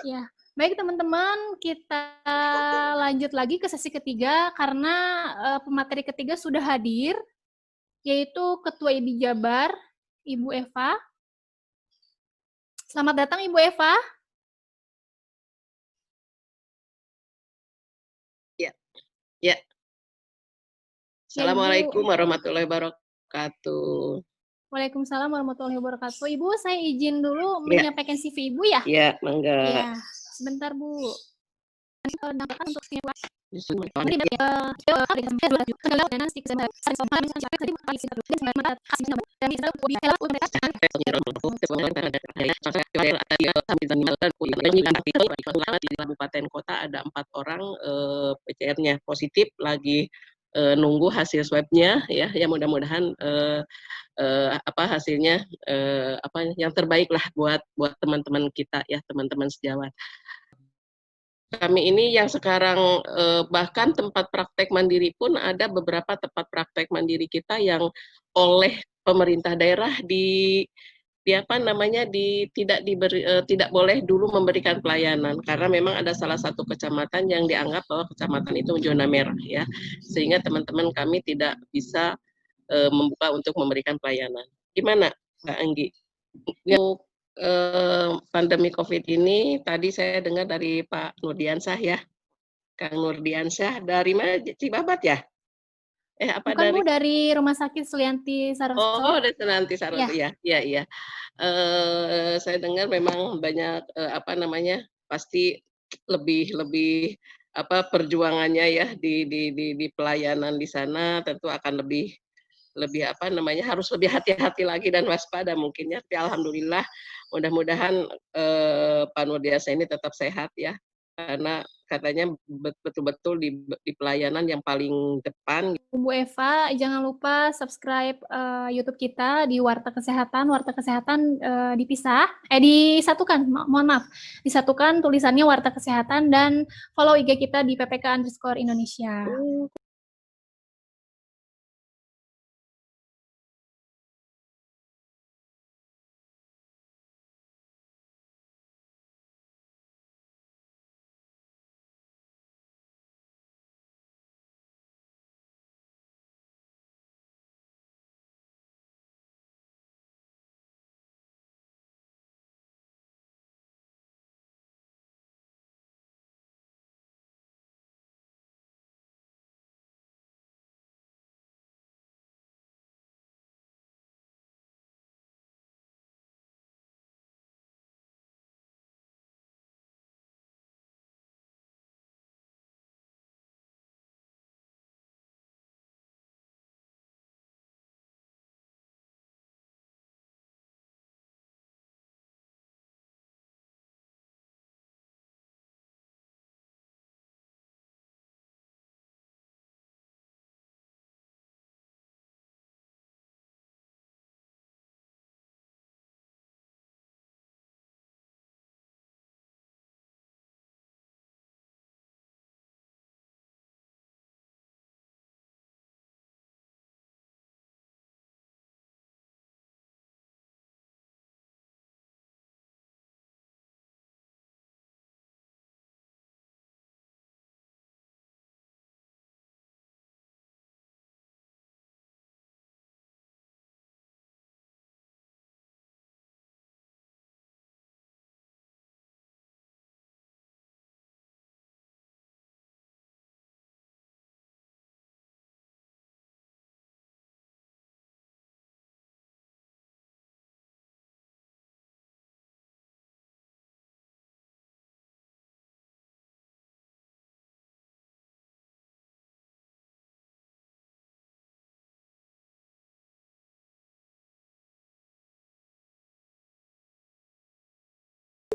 Ya, baik teman-teman, kita lanjut lagi ke sesi ketiga karena pemateri ketiga sudah hadir, yaitu Ketua IBI Jabar, Ibu Eva. Selamat datang Ibu Eva. Ya, ya. Assalamualaikum warahmatullahi wabarakatuh. Waalaikumsalam warahmatullahi wabarakatuh. Ibu, saya izin dulu menyampaikan CV Ibu ya? Iya, mangga. Iya, sebentar Bu. Untuk di kabupaten kota ada 4 orang PCR-nya positif, lagi nunggu hasil swab-nya ya. Ya mudah-mudahan hasilnya yang terbaik lah buat teman-teman kita ya, teman-teman sejawat. Kami ini yang sekarang bahkan tempat praktek mandiri pun ada beberapa tempat praktek mandiri kita yang oleh pemerintah daerah tidak boleh dulu memberikan pelayanan karena memang ada salah satu kecamatan yang dianggap bahwa kecamatan itu zona merah ya, sehingga teman-teman kami tidak bisa membuka untuk memberikan pelayanan. Gimana Mbak Anggi? Untuk pandemi COVID ini, tadi saya dengar dari Pak Nurdiansyah ya, Kang Nurdiansyah dari mana? Cibabat ya? Bukan Bu, dari Rumah Sakit Sulianti Saroso. Oh, dari Sulianti Saroso ya, iya. Saya dengar memang banyak pasti lebih perjuangannya ya di pelayanan di sana tentu akan lebih harus lebih hati-hati lagi dan waspada mungkin ya. Tapi alhamdulillah mudah-mudahan Pak Nurdiansyah ini tetap sehat ya, karena katanya betul-betul di pelayanan yang paling depan. Bu Eva, jangan lupa subscribe YouTube kita di Warta Kesehatan. Warta Kesehatan disatukan, mohon maaf, disatukan tulisannya Warta Kesehatan, dan follow IG kita di ppk_Indonesia.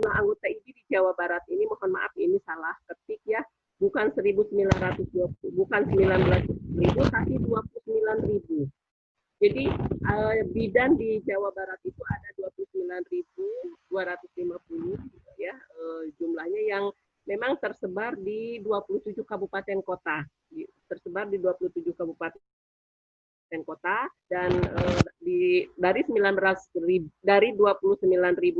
Anggota IBI di Jawa Barat ini, mohon maaf ini salah ketik ya, bukan 1.920, bukan 19.000, tapi 29.000. Jadi bidan di Jawa Barat itu ada 29.250 ya, jumlahnya yang memang tersebar di 27 kabupaten kota, kota, dan dari 29.000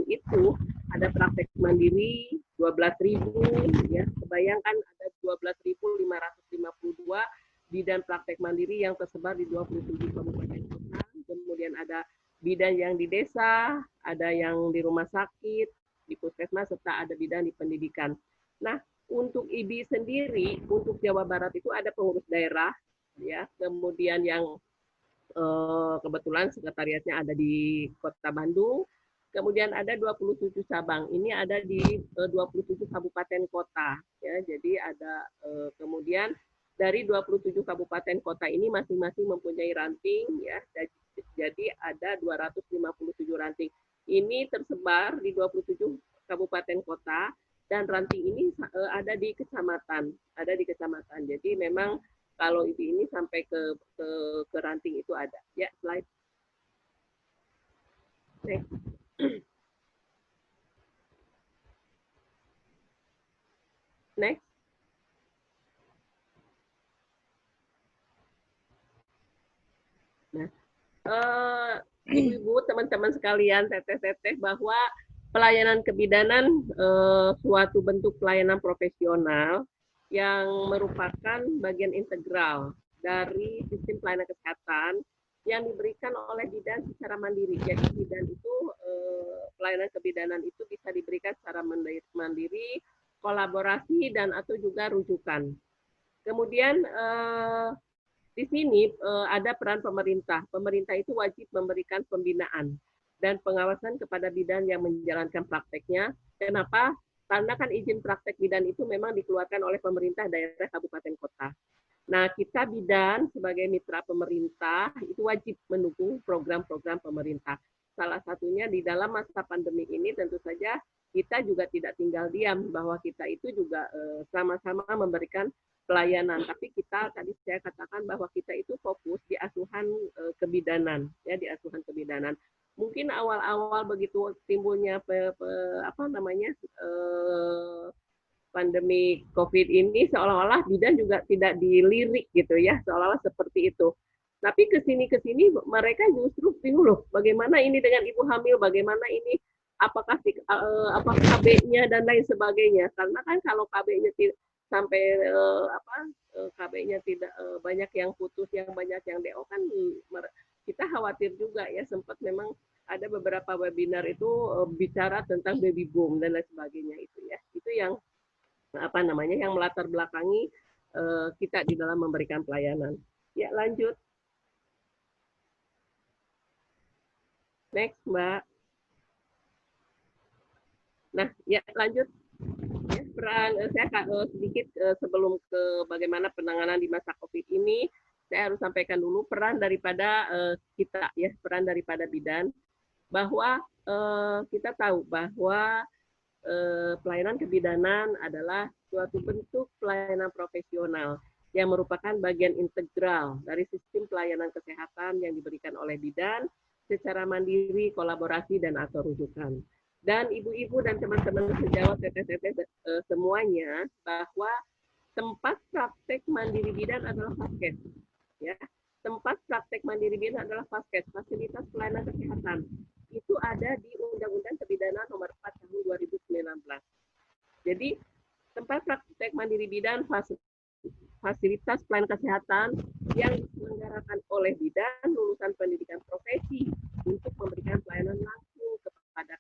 itu ada praktek mandiri 12.000 ya. Kebayangkan ada 12.552 bidan praktek mandiri yang tersebar di 27 kabupaten kota. Kemudian ada bidan yang di desa, ada yang di rumah sakit, di puskesmas, serta ada bidan di pendidikan. Nah, untuk IBI sendiri, untuk Jawa Barat itu ada pengurus daerah, ya. Kemudian yang kebetulan sekretariatnya ada di Kota Bandung. Kemudian ada 27 cabang. Ini ada di 27 kabupaten kota, ya. Jadi ada kemudian dari 27 kabupaten kota ini masing-masing mempunyai ranting, ya. Jadi ada 257 ranting. Ini tersebar di 27 kabupaten kota dan ranting ini ada di kecamatan, Jadi memang kalau ini sampai ke ranting itu ada. Ya, slide. Next. Next. Nah, ibu-ibu, teman-teman sekalian, teteh-teteh, bahwa pelayanan kebidanan suatu bentuk pelayanan profesional yang merupakan bagian integral dari sistem pelayanan kesehatan yang diberikan oleh bidan secara mandiri. Jadi bidan itu pelayanan kebidanan itu bisa diberikan secara mandiri, kolaborasi, dan atau juga rujukan. Kemudian di sini ada peran pemerintah. Pemerintah itu wajib memberikan pembinaan dan pengawasan kepada bidan yang menjalankan prakteknya. Kenapa? Karena kan izin praktek bidan itu memang dikeluarkan oleh pemerintah daerah kabupaten kota. Nah, kita bidan sebagai mitra pemerintah itu wajib mendukung program-program pemerintah. Salah satunya di dalam masa pandemi ini tentu saja kita juga tidak tinggal diam bahwa kita itu juga sama-sama memberikan pelayanan. Tapi kita tadi saya katakan bahwa kita itu fokus di asuhan kebidanan, ya, di asuhan kebidanan. Mungkin awal-awal begitu timbulnya pandemi COVID ini seolah-olah bidan juga tidak dilirik gitu ya, seolah-olah seperti itu. Tapi kesini mereka justru bingung loh, bagaimana ini dengan ibu hamil, bagaimana ini apakah KB-nya dan lain sebagainya. Karena kan kalau KB-nya sampai KB-nya tidak banyak yang putus, yang banyak yang DO kan kita khawatir juga ya. Sempat memang ada beberapa webinar itu bicara tentang baby boom dan lain sebagainya itu ya. Itu yang yang melatar belakangi kita di dalam memberikan pelayanan. Ya, lanjut. Next, Mbak. Nah, ya lanjut. Ya, peran saya sedikit sebelum ke bagaimana penanganan di masa COVID ini, saya harus sampaikan dulu peran daripada kita, ya, peran daripada bidan, bahwa kita tahu bahwa pelayanan kebidanan adalah suatu bentuk pelayanan profesional yang merupakan bagian integral dari sistem pelayanan kesehatan yang diberikan oleh bidan secara mandiri, kolaborasi, dan atau rujukan. Dan ibu-ibu dan teman-teman sejawat teteh-teteh semuanya, bahwa tempat praktek mandiri bidan adalah Faskes. Ya, tempat praktek mandiri bidan adalah Faskes, fasilitas pelayanan kesehatan. Itu ada di Undang-Undang Kebidanan Nomor 4 Tahun 2019. Jadi tempat praktek mandiri bidan fasilitas pelayanan kesehatan yang diselenggarakan oleh bidan lulusan pendidikan profesi untuk memberikan pelayanan langsung kepada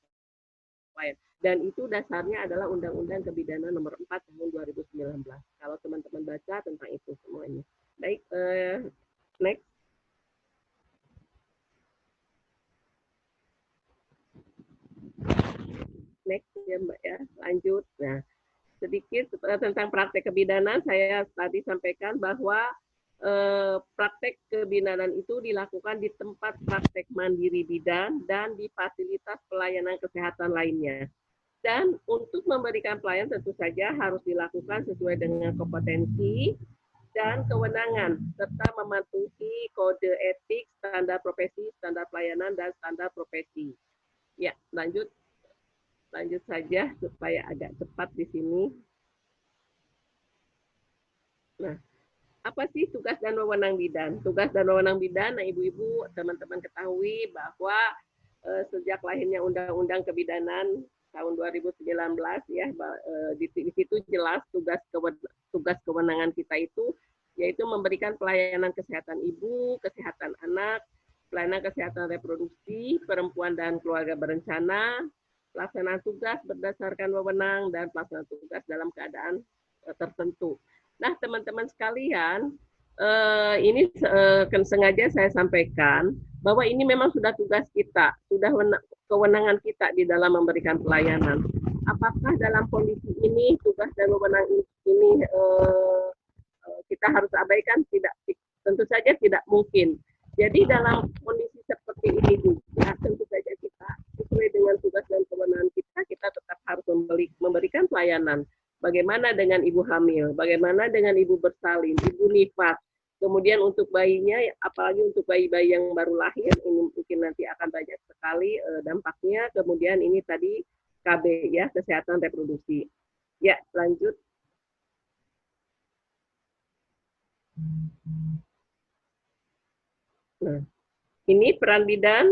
klien. Dan itu dasarnya adalah Undang-Undang Kebidanan Nomor 4 Tahun 2019. Kalau teman-teman baca tentang itu semuanya. Baik, next. Next ya Mbak ya, lanjut. Nah, sedikit tentang praktek kebidanan, saya tadi sampaikan bahwa praktek kebidanan itu dilakukan di tempat praktek mandiri bidan dan di fasilitas pelayanan kesehatan lainnya. Dan untuk memberikan pelayanan tentu saja harus dilakukan sesuai dengan kompetensi dan kewenangan, serta mematuhi kode etik, standar profesi, standar pelayanan, dan standar profesi. Ya, lanjut saja supaya agak cepat di sini. Nah, apa sih tugas dan wewenang bidan? Tugas dan wewenang bidan, nah ibu-ibu, teman-teman ketahui bahwa sejak lahirnya Undang-Undang Kebidanan tahun 2019 ya, di situ jelas tugas kewenangan kita itu yaitu memberikan pelayanan kesehatan ibu, kesehatan anak, pelayanan kesehatan reproduksi, perempuan dan keluarga berencana, pelaksanaan tugas berdasarkan wewenang, dan pelaksanaan tugas dalam keadaan tertentu. Nah, teman-teman sekalian, ini sengaja saya sampaikan bahwa ini memang sudah tugas kita, sudah kewenangan kita di dalam memberikan pelayanan. Apakah dalam kondisi ini tugas dan wewenang ini kita harus abaikan? Tidak, tentu saja tidak mungkin. Jadi dalam kondisi seperti ini juga tentu saja kita sesuai dengan tugas dan kewenangan kita, kita tetap harus memberikan pelayanan. Bagaimana dengan ibu hamil, bagaimana dengan ibu bersalin, ibu nifas, kemudian untuk bayinya, apalagi untuk bayi-bayi yang baru lahir, ini mungkin nanti akan banyak sekali dampaknya. Kemudian ini tadi KB ya, kesehatan reproduksi. Ya, lanjut. Nah, ini peran bidan.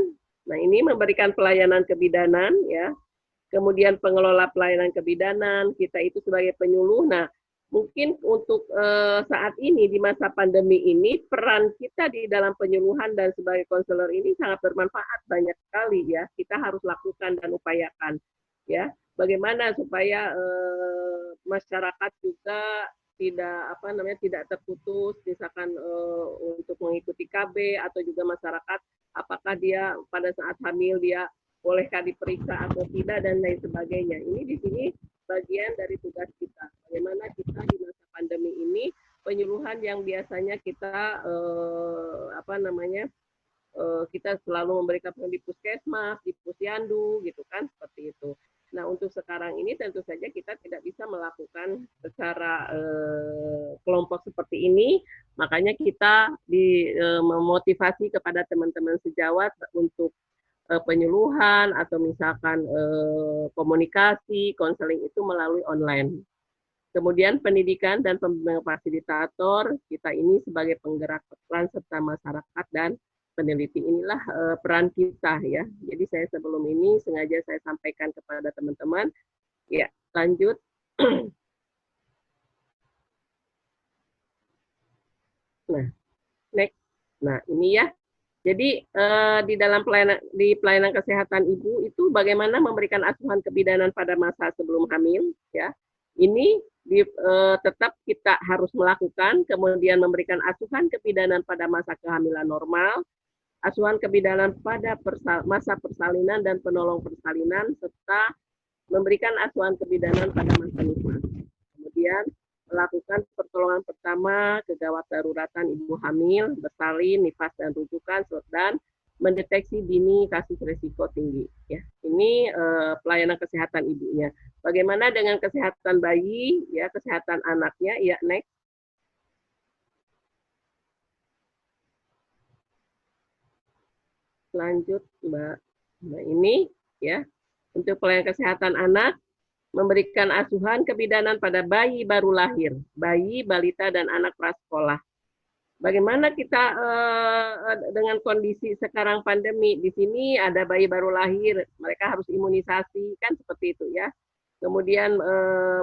Nah, ini memberikan pelayanan kebidanan ya. Kemudian pengelola pelayanan kebidanan, kita itu sebagai penyuluh. Nah, mungkin untuk saat ini di masa pandemi ini peran kita di dalam penyuluhan dan sebagai konselor ini sangat bermanfaat banyak sekali ya. Kita harus lakukan dan upayakan ya. Bagaimana supaya masyarakat juga tidak terputus misalkan untuk mengikuti KB atau juga masyarakat apakah dia pada saat hamil dia bolehkah diperiksa atau tidak dan lain sebagainya. Ini di sini bagian dari tugas kita. Bagaimana kita di masa pandemi ini penyuluhan yang biasanya kita kita selalu memberikan di puskesmas, di pusyandu gitu kan seperti itu. Nah, untuk sekarang ini tentu saja kita tidak bisa melakukan secara kelompok seperti ini, makanya kita memotivasi kepada teman-teman sejawat untuk penyuluhan atau misalkan komunikasi, konseling itu melalui online. Kemudian pendidikan dan pembimbingan fasilitator, kita ini sebagai penggerak peran serta masyarakat dan peneliti, inilah peran kita ya. Jadi saya sebelum ini sengaja saya sampaikan kepada teman-teman. Ya, lanjut. Nah, next. Nah, ini ya. Jadi di dalam pelayanan kesehatan ibu itu bagaimana memberikan asuhan kebidanan pada masa sebelum hamil ya. Ini tetap kita harus melakukan, kemudian memberikan asuhan kebidanan pada masa kehamilan normal, asuhan kebidanan pada masa persalinan dan penolong persalinan, serta memberikan asuhan kebidanan pada masa nifas. Kemudian melakukan pertolongan pertama kegawat daruratan ibu hamil, bersalin, nifas dan rujukan, dan mendeteksi dini kasus risiko tinggi. Ya, ini pelayanan kesehatan ibunya. Bagaimana dengan kesehatan bayi, ya, kesehatan anaknya? Ya, next. Lanjut, Mbak. Nah, ini ya untuk pelayanan kesehatan anak, memberikan asuhan kebidanan pada bayi baru lahir, bayi, balita, dan anak prasekolah. Bagaimana kita dengan kondisi sekarang pandemi, di sini ada bayi baru lahir, mereka harus imunisasi, kan seperti itu ya. Kemudian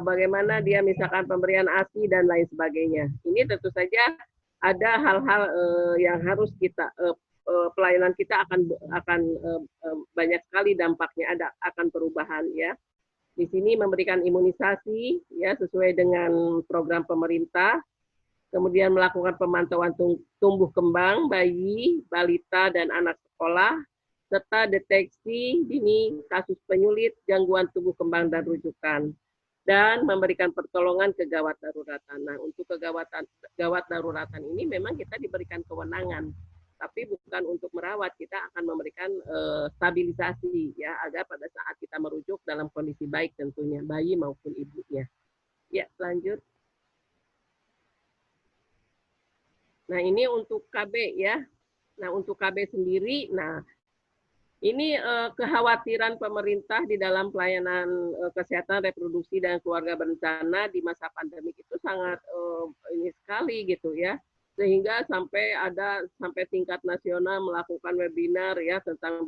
bagaimana dia misalkan pemberian ASI dan lain sebagainya. Ini tentu saja ada hal-hal yang harus kita pelayanan kita akan banyak sekali dampaknya, akan perubahan ya. Di sini memberikan imunisasi ya sesuai dengan program pemerintah, kemudian melakukan pemantauan tumbuh kembang bayi, balita, dan anak sekolah, serta deteksi dini kasus penyulit, gangguan tumbuh kembang dan rujukan, dan memberikan pertolongan kegawat daruratan. Nah, untuk gawat daruratan ini memang kita diberikan kewenangan, tapi bukan untuk merawat, kita akan memberikan stabilisasi ya agar pada saat kita merujuk dalam kondisi baik tentunya bayi maupun ibunya. Ya, lanjut. Nah, ini untuk KB ya. Nah, untuk KB sendiri, nah ini kekhawatiran pemerintah di dalam pelayanan kesehatan reproduksi dan keluarga berencana di masa pandemi itu sangat ini sekali gitu ya. Sehingga sampai tingkat nasional melakukan webinar ya tentang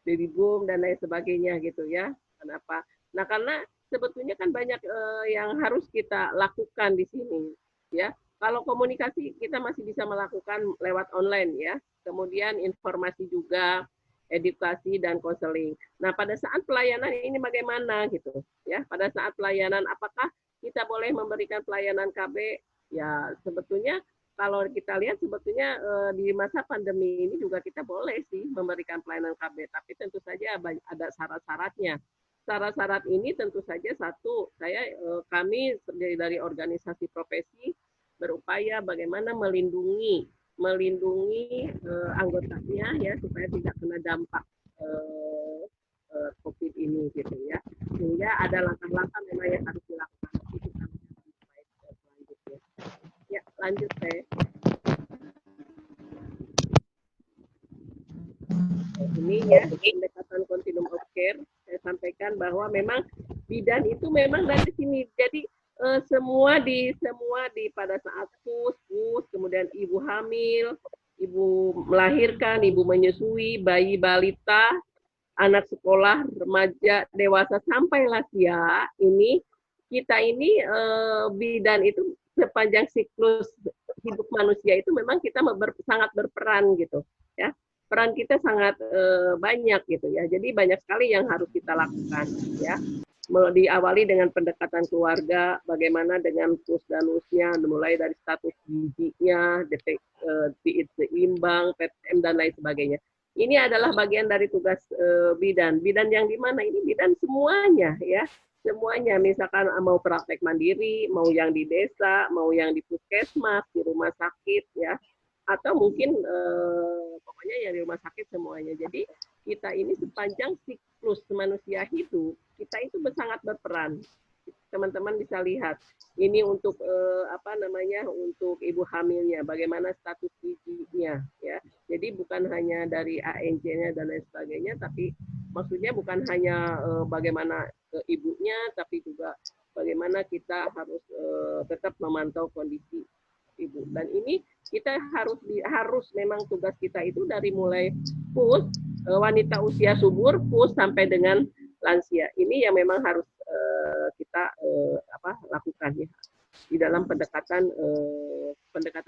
baby boom dan lain sebagainya gitu ya. Kenapa? Nah, karena sebetulnya kan banyak yang harus kita lakukan di sini ya. Kalau komunikasi kita masih bisa melakukan lewat online ya. Kemudian informasi juga, edukasi dan konseling. Nah, pada saat pelayanan ini bagaimana gitu ya? Pada saat pelayanan apakah kita boleh memberikan pelayanan KB? Ya, sebetulnya kalau kita lihat sebetulnya di masa pandemi ini juga kita boleh sih memberikan pelayanan KB, tapi tentu saja ada syarat-syaratnya. Syarat-syarat ini tentu saja satu, kami dari organisasi profesi berupaya bagaimana melindungi anggotanya ya supaya tidak kena dampak COVID ini gitu ya. Sehingga ada langkah-langkah memang yang harus dilakukan. Itu kami selanjutnya. Ya, lanjut saya. Ini ya pendekatan continuum of care. Saya sampaikan bahwa memang bidan itu memang dari sini. Jadi semua di pada saat pus, kemudian ibu hamil, ibu melahirkan, ibu menyusui, bayi balita, anak sekolah, remaja, dewasa sampai lansia ini kita ini bidan itu sepanjang siklus hidup manusia itu memang kita sangat berperan gitu ya. Peran kita sangat banyak gitu ya. Jadi banyak sekali yang harus kita lakukan ya. Diawali dengan pendekatan keluarga, bagaimana dengan pusdanusnya, mulai dari status gizinya, diet seimbang, PTM dan lain sebagainya. Ini adalah bagian dari tugas bidan. Bidan yang di mana? Ini bidan semuanya ya. Semuanya, misalkan mau praktek mandiri, mau yang di desa, mau yang di puskesmas, di rumah sakit ya, atau mungkin pokoknya yang di rumah sakit semuanya. Jadi kita ini sepanjang siklus manusia hidup, kita itu sangat berperan. Teman-teman bisa lihat ini untuk untuk ibu hamilnya, bagaimana status gizinya ya. Jadi bukan hanya dari ANC-nya dan lain sebagainya, tapi maksudnya bukan hanya bagaimana ibunya, tapi juga bagaimana kita harus tetap memantau kondisi ibu. Dan ini kita harus memang tugas kita itu dari mulai pus, wanita usia subur, pus sampai dengan lansia. Ini yang memang harus kita lakukan ya di dalam pendekatan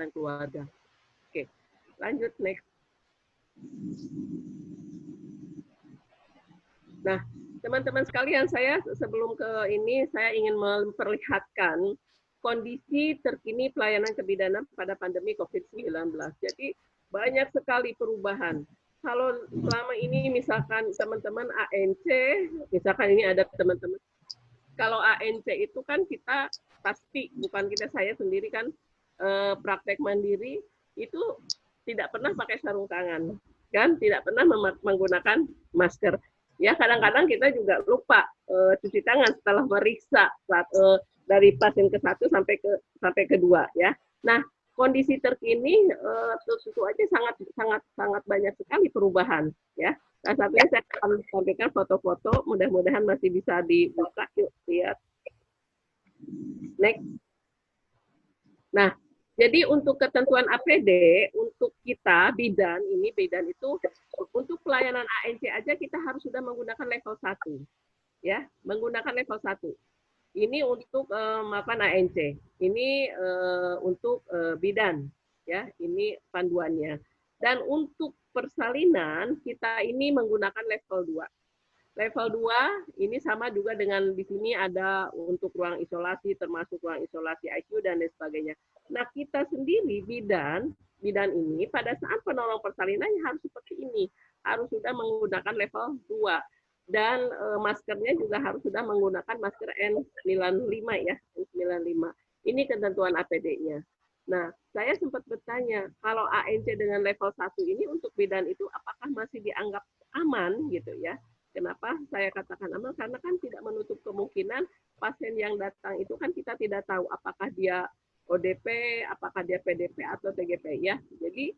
keluarga. Oke, lanjut next. Nah, teman-teman sekalian, saya sebelum ke ini saya ingin memperlihatkan kondisi terkini pelayanan kebidanan pada pandemi COVID-19. Jadi banyak sekali perubahan. Kalau selama ini misalkan teman-teman ANC, misalkan ini ada teman-teman, kalau ANC itu kan kita pasti, bukan saya sendiri kan praktek mandiri, itu tidak pernah pakai sarung tangan, kan? Tidak pernah menggunakan masker. Ya kadang-kadang kita juga lupa cuci tangan setelah meriksa dari pasien ke satu sampai kedua ya. Nah kondisi terkini tentu aja sangat banyak sekali perubahan ya. Nah satunya saya akan sampaikan foto-foto, mudah-mudahan masih bisa dibuka. Yuk lihat. Next. Nah jadi untuk ketentuan APD untuk kita bidan itu untuk pelayanan ANC aja kita harus sudah menggunakan level 1 ya, menggunakan level 1. Ini untuk ANC. Ini untuk bidan ya, ini panduannya. Dan untuk persalinan kita ini menggunakan level 2. Level 2 ini sama juga dengan di sini ada untuk ruang isolasi, termasuk ruang isolasi ICU dan lain sebagainya. Nah kita sendiri bidan ini pada saat penolong persalinannya harus seperti ini, harus sudah menggunakan level 2 dan maskernya juga harus sudah menggunakan masker N95 ya, N95. Ini ketentuan APD-nya. Nah, saya sempat bertanya, kalau ANC dengan level 1 ini untuk bidan itu apakah masih dianggap aman gitu ya? Kenapa saya katakan aman? Karena kan tidak menutup kemungkinan pasien yang datang itu kan kita tidak tahu apakah dia ODP, apakah dia PDP atau TGP ya. Jadi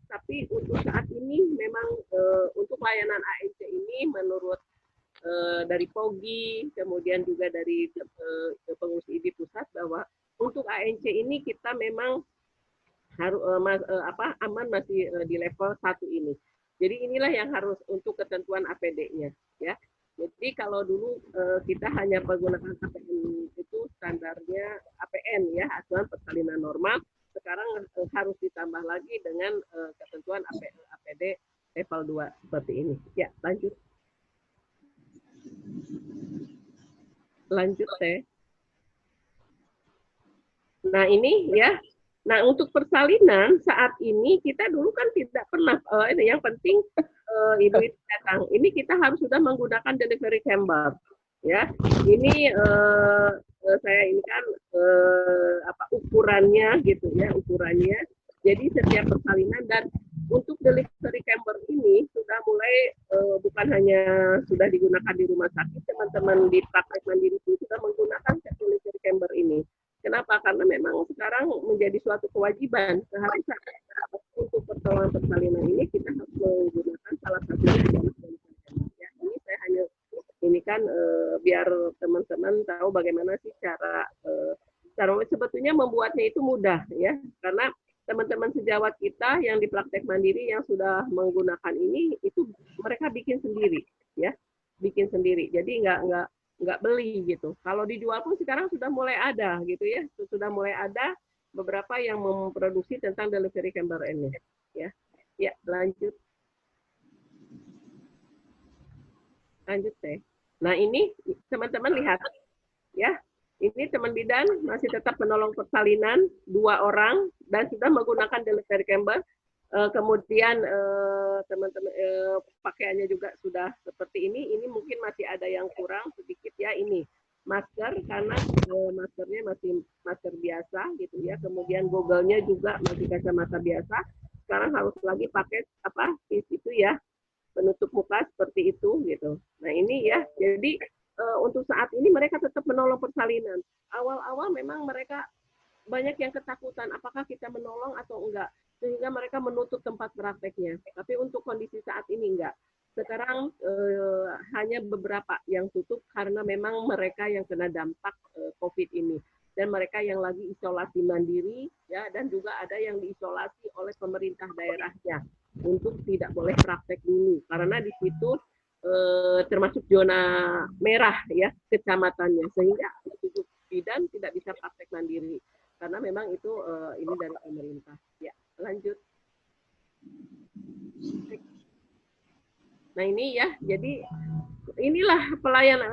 tapi untuk saat ini memang untuk layanan ANC ini menurut dari POGI, kemudian juga dari pengurus IDI pusat bahwa untuk ANC ini kita memang harus aman masih di level 1 ini. Jadi inilah yang harus untuk ketentuan APD-nya ya. Jadi kalau dulu kita hanya menggunakan APN itu standarnya APN ya, asuhan persalinan normal. Sekarang harus ditambah lagi dengan ketentuan APD level 2 seperti ini. Ya, lanjut. Lanjut, Teh. Nah, ini ya. Nah, untuk persalinan saat ini kita dulu kan tidak pernah yang penting ibu itu datang. Ini kita harus sudah menggunakan delivery chamber. Ya. Ini saya ini kan ukurannya gitu ya, ukurannya. Jadi setiap persalinan dan untuk delivery chamber ini sudah mulai bukan hanya sudah digunakan di rumah sakit, teman-teman di praktek mandiri itu sudah menggunakan delivery chamber ini. Kenapa? Karena memang sekarang menjadi suatu kewajiban seharusnya untuk pertolongan persalinan ini kita harus menggunakan salah satunya adalah ya. Ini saya hanya ini kan biar teman-teman tahu bagaimana sih cara sebetulnya membuatnya itu mudah ya, karena teman-teman sejawat kita yang di praktek mandiri yang sudah menggunakan ini itu mereka bikin sendiri ya, bikin sendiri. Jadi nggak beli gitu. Kalau dijual pun sekarang sudah mulai ada gitu ya, sudah mulai ada beberapa yang memproduksi tentang delivery chamber ini ya. Ya, lanjut Teh. Nah, ini teman-teman lihat ya. Ini teman bidan masih tetap menolong persalinan 2 orang dan sudah menggunakan delivery chamber. Kemudian teman-teman pakaiannya juga sudah seperti ini. Ini mungkin masih ada yang kurang sedikit ya, ini masker karena maskernya masih masker biasa gitu ya. Kemudian gogelnya juga masih kacamata biasa. Sekarang harus lagi pakai itu ya, penutup muka seperti itu gitu. Nah, ini ya. Jadi untuk saat ini mereka tetap menolong persalinan. Awal-awal memang mereka banyak yang ketakutan apakah kita menolong atau enggak, sehingga mereka menutup tempat prakteknya. Tapi untuk kondisi saat ini enggak. Sekarang hanya beberapa yang tutup karena memang mereka yang kena dampak COVID ini. Dan mereka yang lagi isolasi mandiri, ya, dan juga ada yang diisolasi oleh pemerintah daerahnya untuk tidak boleh praktek dulu. Karena di situ termasuk zona merah ya kecamatannya, sehingga bidan tidak bisa praktek mandiri karena memang itu ini dari pemerintah. Ya, lanjut. Nah, ini ya, jadi inilah pelayanan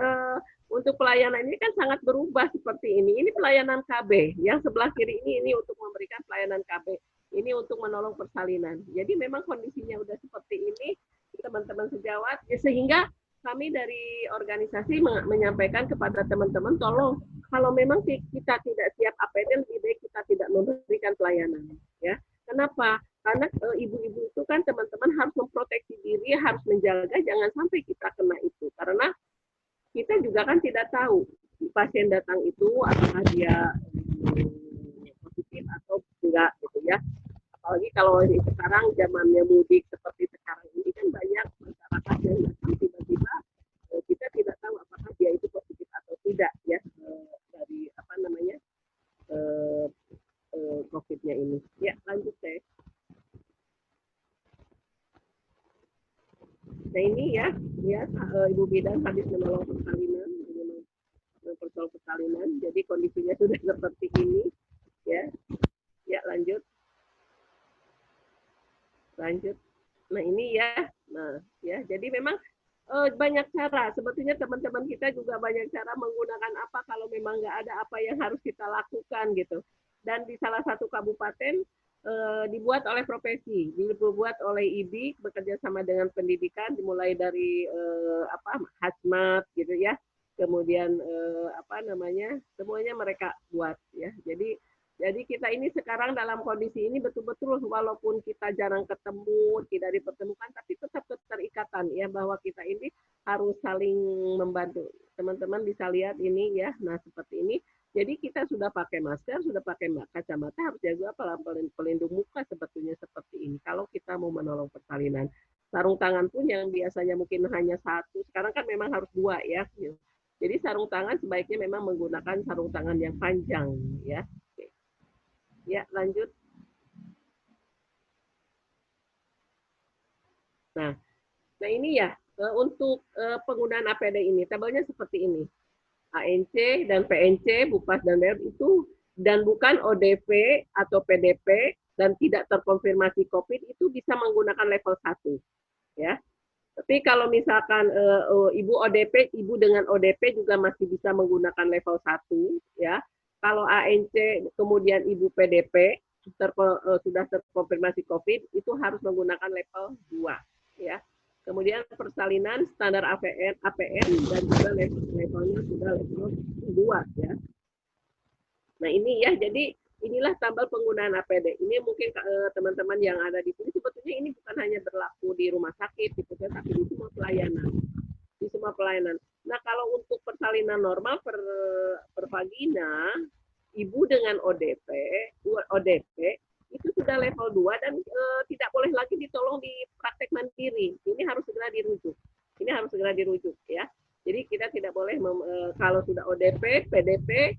untuk pelayanan ini kan sangat berubah seperti ini. Ini pelayanan KB, yang sebelah kiri ini untuk memberikan pelayanan KB. Ini untuk menolong persalinan. Jadi memang kondisinya udah seperti ini, teman-teman sejawat, ya, sehingga kami dari organisasi menyampaikan kepada teman-teman, tolong kalau memang kita tidak siap APD, lebih baik kita tidak memberikan pelayanan. Ya, kenapa? Karena ibu-ibu itu kan teman-teman harus memproteksi diri, harus menjaga jangan sampai kita kena itu. Karena kita juga kan tidak tahu pasien datang itu apakah dia positif atau enggak gitu ya. Apalagi kalau sekarang zamannya mudik seperti sekarang ini kan banyak masyarakat yang datang tiba-tiba kita tidak tahu apakah dia itu positif atau tidak ya dari COVID-nya ini. Ya, lanjut Teh. Nah, ini ya Ibu Bidan habis menolong persalinan, persalinan. Jadi kondisinya sudah seperti ini ya. Ya, lanjut. Nah, ini ya. Nah, ya, jadi memang banyak cara. Sebetulnya teman-teman kita juga banyak cara menggunakan apa kalau memang nggak ada apa yang harus kita lakukan gitu. Dan di salah satu kabupaten dibuat oleh profesi, dibuat oleh IBI bekerja sama dengan pendidikan, dimulai dari hazmat gitu ya. Kemudian semuanya mereka buat ya. Jadi kita ini sekarang dalam kondisi ini betul-betul walaupun kita jarang ketemu, tidak dipertemukan, tapi tetap keterikatan ya bahwa kita ini harus saling membantu. Teman-teman bisa lihat ini ya, nah seperti ini. Jadi kita sudah pakai masker, sudah pakai kacamata, harus jaga pelindung muka sebetulnya seperti ini. Kalau kita mau menolong persalinan, sarung tangan pun yang biasanya mungkin hanya satu, sekarang kan memang harus 2 ya. Jadi sarung tangan sebaiknya memang menggunakan sarung tangan yang panjang ya. Ya, lanjut. Nah, nah ini ya untuk penggunaan APD ini tabelnya seperti ini. ANC dan PNC, Bupas dan BEP itu dan bukan ODP atau PDP dan tidak terkonfirmasi COVID itu bisa menggunakan level 1 ya. Tapi kalau misalkan ibu ODP, ibu dengan ODP juga masih bisa menggunakan level 1 ya. Kalau ANC kemudian ibu PDP sudah terkonfirmasi COVID itu harus menggunakan level 2 ya. Kemudian persalinan standar APN dan juga levelnya sudah level 2 ya. Nah ini ya, jadi inilah tambal penggunaan APD. Ini mungkin teman-teman yang ada di sini sebetulnya ini bukan hanya berlaku di rumah sakit, gitu, tapi di semua pelayanan. Di semua pelayanan. Nah kalau untuk persalinan normal per vagina, ibu dengan ODP itu sudah level 2 dan tidak boleh lagi ditolong di praktek mandiri. Ini harus segera dirujuk. Ini harus segera dirujuk ya. Jadi kita tidak boleh kalau sudah ODP, PDP,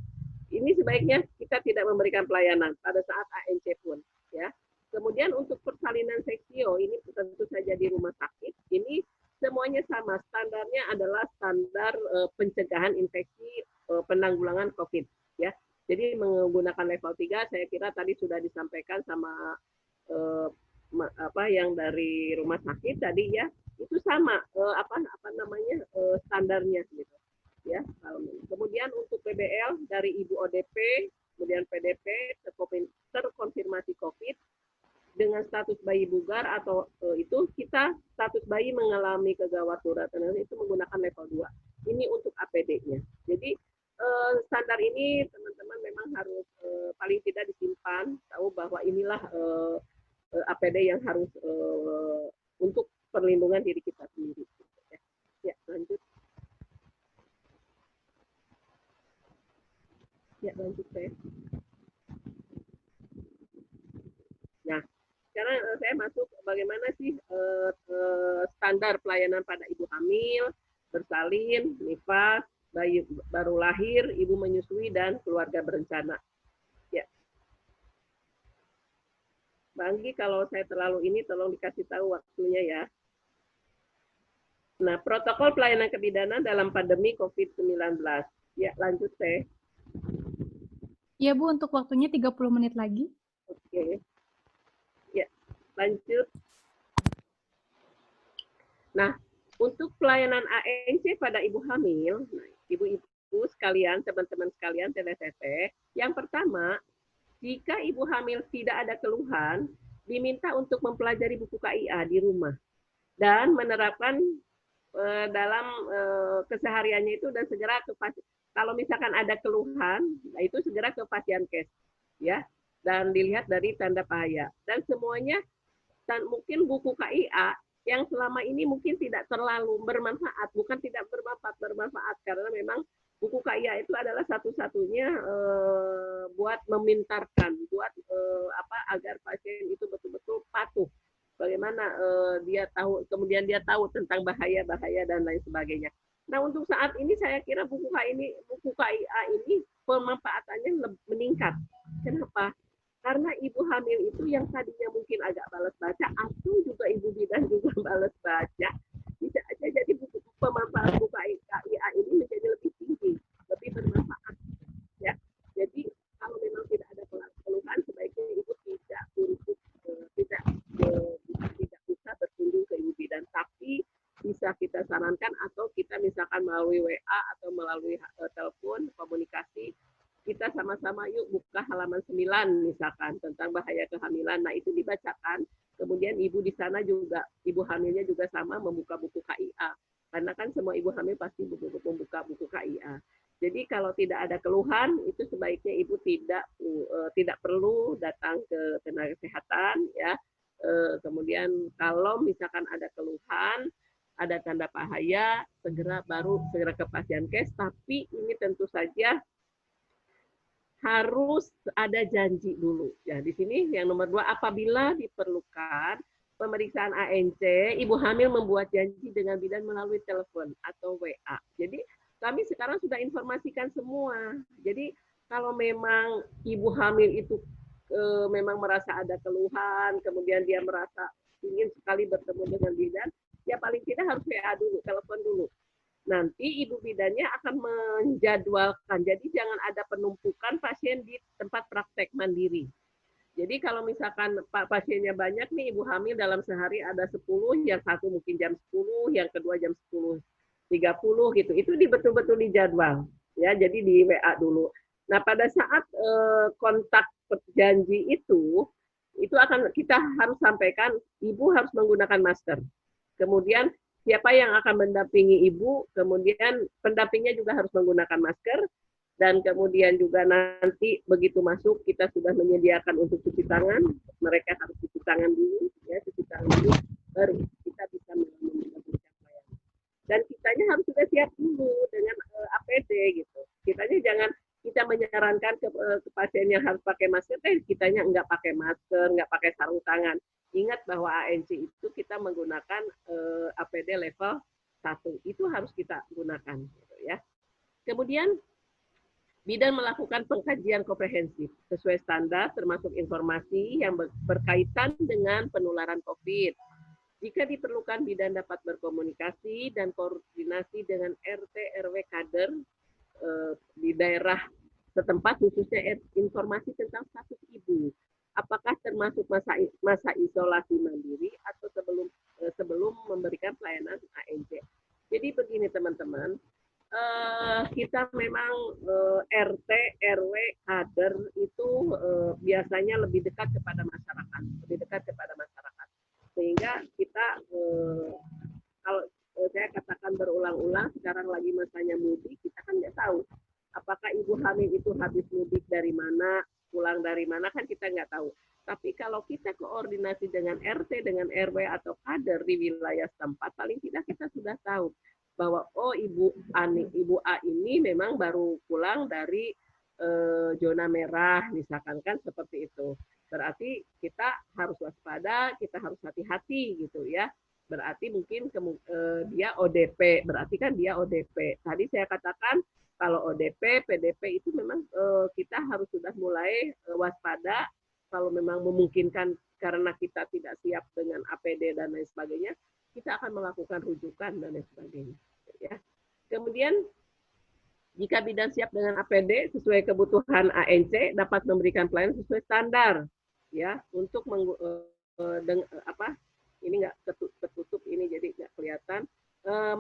ini sebaiknya kita tidak memberikan pelayanan pada saat ANC pun ya. Kemudian untuk persalinan seksio ini tentu saja di rumah sakit. Ini semuanya sama, standarnya adalah standar pencegahan infeksi penanggulangan COVID ya. Jadi menggunakan level 3 saya kira tadi sudah disampaikan sama apa yang dari rumah sakit tadi ya. Itu sama apa namanya standarnya gitu. Ya. Kemudian untuk PBL dari ibu ODP, kemudian PDP terkonfirmasi COVID dengan status bayi bugar atau itu kita status bayi mengalami kegawat daruratan itu menggunakan level 2. Ini untuk APD-nya. Jadi standar ini teman-teman memang harus paling tidak disimpan, tahu bahwa inilah APD yang harus untuk perlindungan diri kita sendiri. Ya, lanjut. Ya, lanjut saya. Nah, sekarang saya masuk bagaimana sih standar pelayanan pada ibu hamil, bersalin, nifas, bayi baru lahir, ibu menyusui, dan keluarga berencana. Ya. Mbak Anggi, kalau saya terlalu ini, tolong dikasih tahu waktunya ya. Nah, protokol pelayanan kebidanan dalam pandemi COVID-19. Ya, lanjut saya. Ya Bu, untuk waktunya 30 menit lagi. Oke. Ya, lanjut. Nah, untuk pelayanan ANC pada ibu hamil, nah, ibu-ibu sekalian, teman-teman sekalian, TTT, yang pertama, jika ibu hamil tidak ada keluhan, diminta untuk mempelajari buku KIA di rumah dan menerapkan dalam kesehariannya itu dan segera ke kalau misalkan ada keluhan, nah itu segera ke Pasienkes ya dan dilihat dari tanda bahaya dan semuanya dan mungkin buku KIA yang selama ini mungkin tidak terlalu bermanfaat, bukan tidak bermanfaat karena memang buku KIA itu adalah satu-satunya buat memintarkan, buat agar pasien itu betul-betul patuh. Bagaimana dia tahu, kemudian dia tahu tentang bahaya-bahaya dan lain sebagainya. Nah untuk saat ini saya kira buku KIA ini pemanfaatannya meningkat. Kenapa? Karena ibu hamil itu yang tadinya mungkin agak balas baca atau juga ibu bidan juga balas baca, bisa aja jadi pemanfaat buku KIA ini menjadi lebih tinggi, lebih bermanfaat. Ya, jadi kalau memang tidak ada keluhan, sebaiknya ibu tidak bisa berkunjung ke ibu bidan, tapi bisa kita sarankan atau kita misalkan melalui WA atau melalui telepon komunikasi kita sama-sama yuk buka halaman 9 misalkan tentang bahaya kehamilan. Nah itu dibacakan. Kemudian ibu di sana juga, ibu hamilnya juga sama membuka buku KIA. Karena kan semua ibu hamil pasti membuka buku KIA. Jadi kalau tidak ada keluhan itu sebaiknya ibu tidak perlu datang ke tenaga kesehatan ya. Kemudian kalau misalkan ada keluhan, ada tanda bahaya, segera ke Pasienkes. Tapi ini tentu saja harus ada janji dulu. Ya, di sini yang nomor 2, apabila diperlukan pemeriksaan ANC, ibu hamil membuat janji dengan bidan melalui telepon atau WA. Jadi kami sekarang sudah informasikan semua. Jadi kalau memang ibu hamil itu memang merasa ada keluhan, kemudian dia merasa ingin sekali bertemu dengan bidan, ya paling tidak harus WA dulu, telepon dulu. Nanti ibu bidannya akan menjadwalkan. Jadi jangan ada penumpukan pasien di tempat praktek mandiri. Jadi kalau misalkan pasiennya banyak nih, ibu hamil dalam sehari ada 10, yang satu mungkin jam 10, yang kedua jam 10.30 gitu. Itu betul-betul dijadwal. Ya, jadi di WA dulu. Nah, pada saat kontak janji itu akan kita harus sampaikan, ibu harus menggunakan masker. Kemudian siapa yang akan mendampingi ibu, kemudian pendampingnya juga harus menggunakan masker, dan kemudian juga nanti begitu masuk kita sudah menyediakan untuk cuci tangan, mereka harus cuci tangan dulu, ya cuci tangan dulu, baru kita bisa memberikan pelayanan. Dan kitanya harus sudah siap dulu dengan APD gitu. Kitanya jangan kita menyarankan ke pasien yang harus pakai masker, kitanya nggak pakai masker, nggak pakai sarung tangan. Ingat bahwa ANC itu kita menggunakan APD level 1. Itu harus kita gunakan. Gitu ya. Kemudian, bidan melakukan pengkajian komprehensif sesuai standar termasuk informasi yang berkaitan dengan penularan COVID. Jika diperlukan, bidan dapat berkomunikasi dan koordinasi dengan RT RW kader di daerah setempat, khususnya informasi tentang status ibu. Apakah termasuk masa isolasi mandiri atau sebelum memberikan pelayanan ANC. Jadi begini teman-teman, kita memang RT, RW, kader itu biasanya lebih dekat kepada masyarakat, sehingga kita kalau saya katakan berulang-ulang, sekarang lagi masanya mudik, kita kan nggak tahu apakah ibu hamil itu habis mudik dari mana, pulang dari mana, kan kita nggak tahu. Tapi kalau kita koordinasi dengan RT, dengan RW atau kader di wilayah setempat, paling tidak kita sudah tahu bahwa oh ibu A ini memang baru pulang dari zona merah, misalkan kan seperti itu. Berarti kita harus waspada, kita harus hati-hati gitu ya. Berarti mungkin dia ODP, berarti kan dia ODP. Tadi saya katakan kalau ODP, PDP itu memang kita harus sudah mulai waspada. Kalau memang memungkinkan karena kita tidak siap dengan APD dan lain sebagainya, kita akan melakukan rujukan dan lain sebagainya. Ya. Kemudian, jika bidan siap dengan APD sesuai kebutuhan ANC, dapat memberikan pelayanan sesuai standar. Ya, untuk ini nggak tertutup ini jadi nggak kelihatan.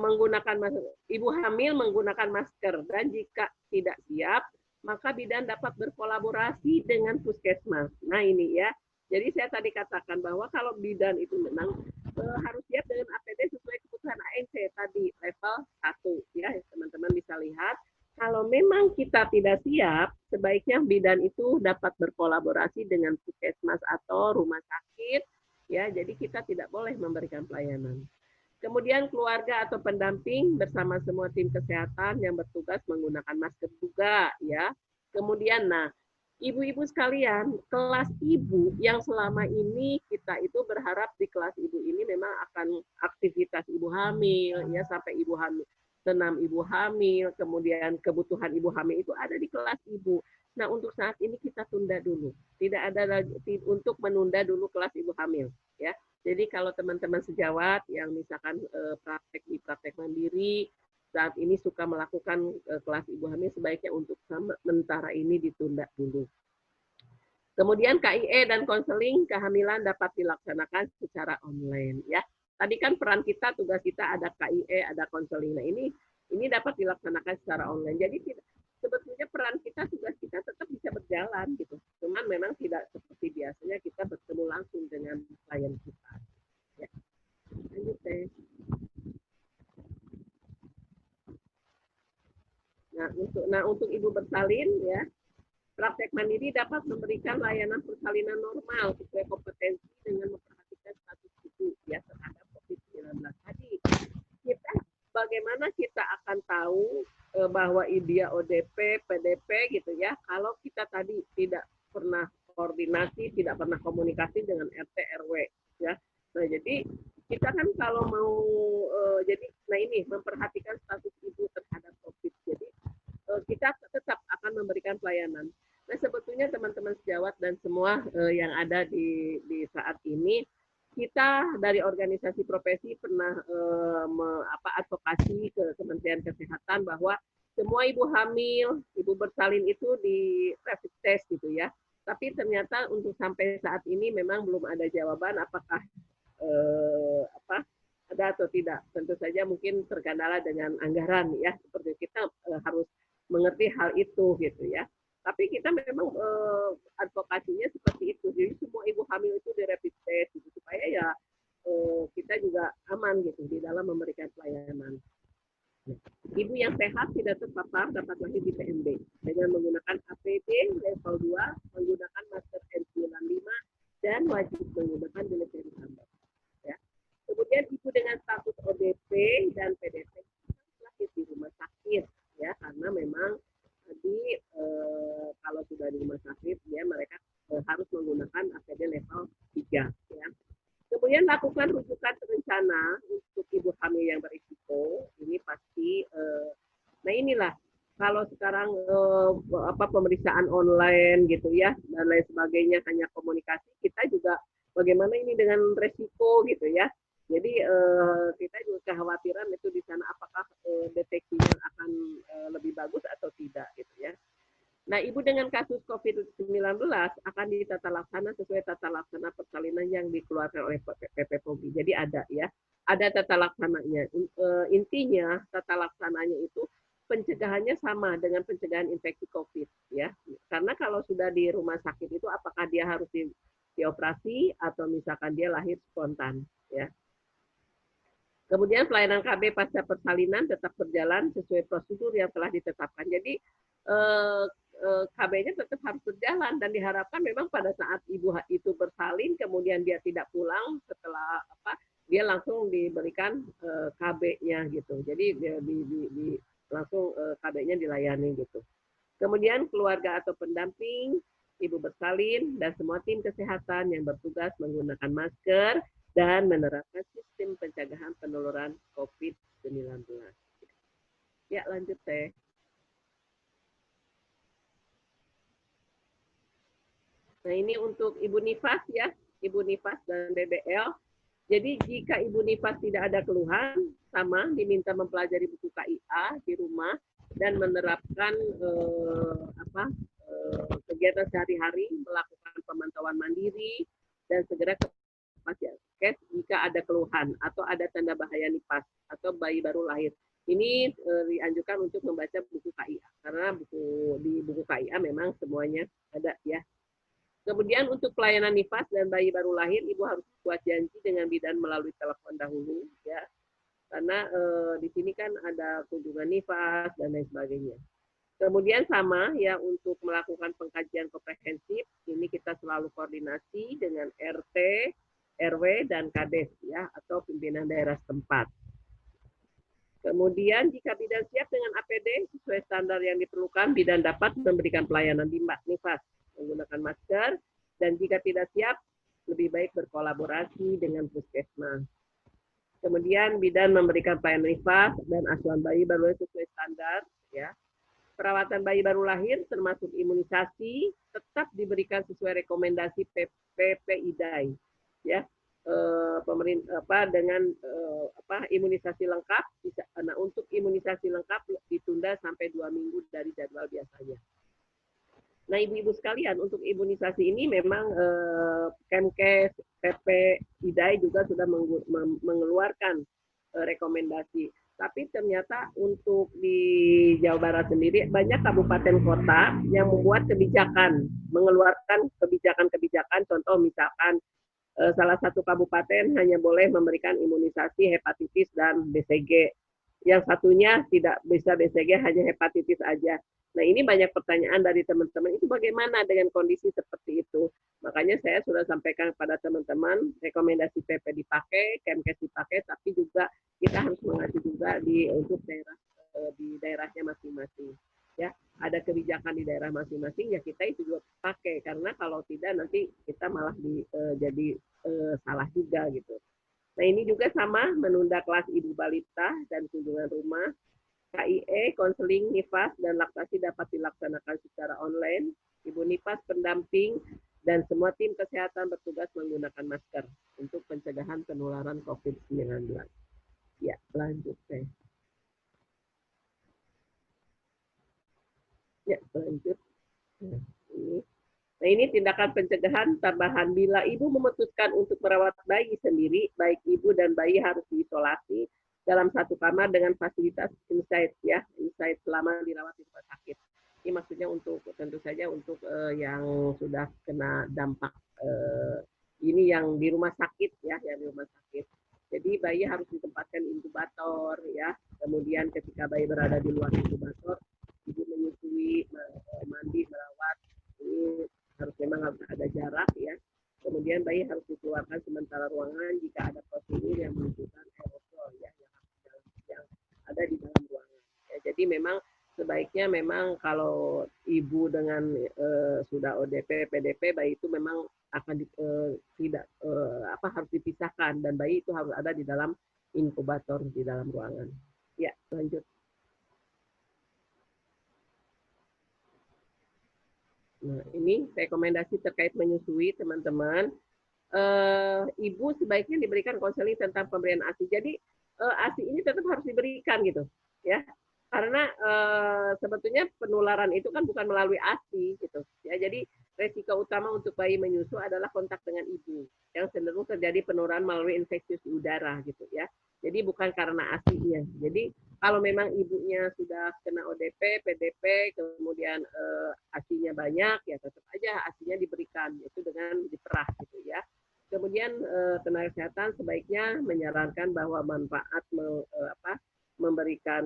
Menggunakan masker, ibu hamil menggunakan masker, dan jika tidak siap, maka bidan dapat berkolaborasi dengan puskesmas. Nah ini ya, jadi saya tadi katakan bahwa kalau bidan itu memang harus siap dengan APD sesuai kebutuhan ANC tadi level 1 ya, teman-teman bisa lihat. Kalau memang kita tidak siap, sebaiknya bidan itu dapat berkolaborasi dengan puskesmas atau rumah sakit ya, jadi kita tidak boleh memberikan pelayanan. Kemudian keluarga atau pendamping bersama semua tim kesehatan yang bertugas menggunakan masker juga ya. Kemudian ibu-ibu sekalian, kelas ibu yang selama ini kita itu berharap di kelas ibu ini memang akan aktivitas ibu hamil ya, sampai ibu hamil, senam ibu hamil, kemudian kebutuhan ibu hamil itu ada di kelas ibu. Nah, untuk saat ini kita tunda dulu. Tidak ada lagi untuk menunda dulu kelas ibu hamil ya. Jadi kalau teman-teman sejawat yang misalkan praktek mandiri saat ini suka melakukan kelas ibu hamil, sebaiknya untuk sementara ini ditunda dulu. Kemudian KIE dan konseling kehamilan dapat dilaksanakan secara online ya. Tadi kan peran kita, tugas kita ada KIE, ada konseling. Nah ini dapat dilaksanakan secara online. Jadi sebetulnya peran kita, tugas kita tetap bisa berjalan gitu. Cuman memang tidak seperti biasanya kita bertemu langsung dengan klien kita. Ya. Lanjut deh. Nah untuk ibu bersalin ya, praktek mandiri dapat memberikan layanan persalinan normal sesuai kompetensi dengan memperhatikan status ibu ya terhadap COVID-19 tadi. Bagaimana kita akan tahu bahwa dia ODP, PDP gitu ya, kalau kita tadi tidak pernah koordinasi, tidak pernah komunikasi dengan RT RW ya. Nah jadi kita kan kalau mau ini memperhatikan status ibu terhadap COVID. Jadi kita tetap akan memberikan pelayanan. Nah sebetulnya teman-teman sejawat dan semua yang ada di saat ini, kita dari organisasi profesi pernah advokasi ke Kementerian Kesehatan bahwa semua ibu hamil, ibu bersalin itu di rapid test gitu ya. Tapi ternyata untuk sampai saat ini memang belum ada jawaban apakah ada atau tidak. Tentu saja mungkin terkendala dengan anggaran ya. Seperti kita harus mengerti hal itu gitu ya. Tapi kita memang advokasinya seperti itu. Jadi semua ibu hamil itu di rapid test gitu, supaya ya kita juga aman gitu di dalam memberikan pelayanan. Ibu yang sehat tidak terpapar dapat lahir di PMB dengan menggunakan APD level 2, menggunakan masker N95 dan wajib menggunakan diliseri tambah. Ya. Kemudian ibu dengan status ODP dan PDP lahir di rumah sakit ya, karena memang tadi kalau sudah di rumah sakit ya mereka harus menggunakan APD level 3 ya. Kemudian lakukan rujukan terencana untuk ibu hamil yang berisiko. Ini pasti nah inilah kalau sekarang pemeriksaan online gitu ya dan lain sebagainya hanya komunikasi, kita juga bagaimana ini dengan resiko gitu ya. Jadi kita juga kekhawatiran itu di sana apakah deteksinya akan lebih bagus atau tidak gitu ya. Nah, ibu dengan kasus COVID-19 akan ditata laksana sesuai tata laksana persalinan yang dikeluarkan oleh PPPOGI. Jadi ada ya, ada tata laksananya. Intinya tata laksananya itu pencegahannya sama dengan pencegahan infeksi COVID ya. Karena kalau sudah di rumah sakit itu apakah dia harus dioperasi atau misalkan dia lahir spontan ya. Kemudian pelayanan KB pasca persalinan tetap berjalan sesuai prosedur yang telah ditetapkan. Jadi KB-nya tetap harus berjalan dan diharapkan memang pada saat ibu itu bersalin kemudian dia tidak pulang setelah dia langsung diberikan KB-nya gitu. Jadi langsung KB-nya dilayani gitu. Kemudian keluarga atau pendamping ibu bersalin dan semua tim kesehatan yang bertugas menggunakan masker dan menerapkan sistem pencegahan penularan COVID-19. Ya, lanjut Teh. Nah, ini untuk Ibu Nifas ya, Ibu Nifas dan BBL. Jadi jika Ibu Nifas tidak ada keluhan, sama diminta mempelajari buku KIA di rumah dan menerapkan kegiatan sehari-hari, melakukan pemantauan mandiri dan segera ke Pasienkes jika ada keluhan atau ada tanda bahaya nifas atau bayi baru lahir. Ini dianjurkan untuk membaca buku KIA karena di buku KIA memang semuanya ada ya. Kemudian untuk pelayanan nifas dan bayi baru lahir, ibu harus buat janji dengan bidan melalui telepon dahulu ya. Karena di sini kan ada kunjungan nifas dan lain sebagainya. Kemudian sama ya untuk melakukan pengkajian komprehensif, ini kita selalu koordinasi dengan RT, RW dan Kades ya atau pimpinan daerah setempat. Kemudian jika bidan siap dengan APD sesuai standar yang diperlukan, bidan dapat memberikan pelayanan di nifas menggunakan masker dan jika tidak siap lebih baik berkolaborasi dengan puskesmas. Kemudian bidan memberikan pelayanan nifas dan asuhan bayi baru lahir sesuai standar ya. Perawatan bayi baru lahir termasuk imunisasi tetap diberikan sesuai rekomendasi PPIDAI ya. Pemerintah dengan imunisasi lengkap bisa. Nah, untuk imunisasi lengkap ditunda sampai 2 minggu dari jadwal biasanya. Nah, ibu-ibu sekalian, untuk imunisasi ini memang Kemkes, PPIDAI juga sudah mengeluarkan rekomendasi. Tapi ternyata untuk di Jawa Barat sendiri banyak kabupaten kota yang membuat kebijakan, mengeluarkan kebijakan-kebijakan. Contoh misalkan salah satu kabupaten hanya boleh memberikan imunisasi hepatitis dan BCG. Yang satunya tidak bisa BCG, hanya hepatitis aja. Nah, ini banyak pertanyaan dari teman-teman, itu bagaimana dengan kondisi seperti itu? Makanya saya sudah sampaikan kepada teman-teman, rekomendasi PP dipakai, Kemkes dipakai, tapi juga kita harus mengacu juga untuk daerah di daerahnya masing-masing. Ya, ada kebijakan di daerah masing-masing, ya kita itu juga pakai, karena kalau tidak nanti kita malah jadi salah juga gitu. Nah, ini juga sama, menunda kelas ibu balita dan kunjungan rumah. KIE, konseling, nifas, dan laktasi dapat dilaksanakan secara online. Ibu nifas pendamping dan semua tim kesehatan bertugas menggunakan masker untuk pencegahan penularan COVID-19. Ya, lanjut saya. Ya, lanjut. Nah, ini tindakan pencegahan tambahan bila ibu memutuskan untuk merawat bayi sendiri, baik ibu dan bayi harus diisolasi dalam satu kamar dengan fasilitas inside ya, inside selama dirawat di rumah sakit. Ini maksudnya untuk tentu saja untuk yang sudah kena dampak ini yang di rumah sakit ya, yang di rumah sakit. Jadi bayi harus ditempatkan inkubator ya. Kemudian ketika bayi berada di luar inkubator, ibu menyusui, mandi, merawat. Ini harus memang harus ada jarak ya. Kemudian bayi harus dikeluarkan sementara ruangan jika ada prosedur yang menunjukkan aerosol ya yang ada di dalam ruangan. Ya, jadi memang sebaiknya memang kalau ibu dengan sudah ODP, PDP, bayi itu memang akan tidak harus dipisahkan dan bayi itu harus ada di dalam inkubator di dalam ruangan. Ya, lanjut. Nah, ini rekomendasi terkait menyusui, teman-teman. Ibu sebaiknya diberikan konseling tentang pemberian ASI. Jadi ASI ini tetap harus diberikan gitu, ya. Karena sebetulnya penularan itu kan bukan melalui ASI gitu, ya. Jadi resiko utama untuk bayi menyusu adalah kontak dengan ibu, yang cenderung terjadi penularan melalui infeksius udara gitu, ya. Jadi bukan karena ASI-nya. Jadi kalau memang ibunya sudah kena ODP, PDP, kemudian ASI-nya banyak, ya tetap aja ASI-nya diberikan, itu dengan diperah gitu ya. Kemudian tenaga kesehatan sebaiknya menyarankan bahwa manfaat memberikan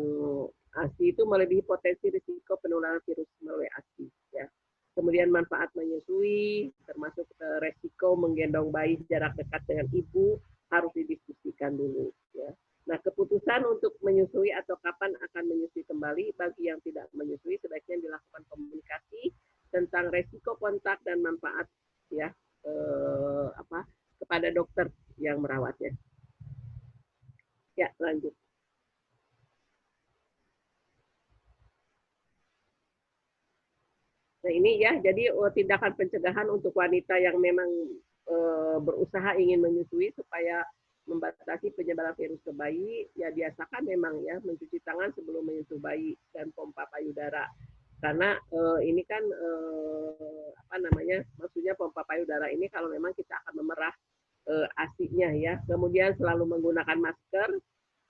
ASI itu melebihi potensi risiko penularan virus melalui ASI. Ya. Kemudian manfaat menyusui, termasuk resiko menggendong bayi jarak dekat dengan ibu, harus didiskusikan dulu. Ya. Nah, keputusan untuk menyusui atau kapan akan menyusui kembali bagi yang tidak menyusui sebaiknya dilakukan komunikasi tentang resiko kontak dan manfaat ya kepada dokter yang merawatnya. Ya, lanjut. Nah, ini ya, jadi tindakan pencegahan untuk wanita yang memang berusaha ingin menyusui supaya membatasi penyebaran virus ke bayi, ya biasakan memang ya mencuci tangan sebelum menyusu bayi dan pompa payudara. Karena ini kan maksudnya pompa payudara ini kalau memang kita akan memerah ASI-nya ya. Kemudian selalu menggunakan masker,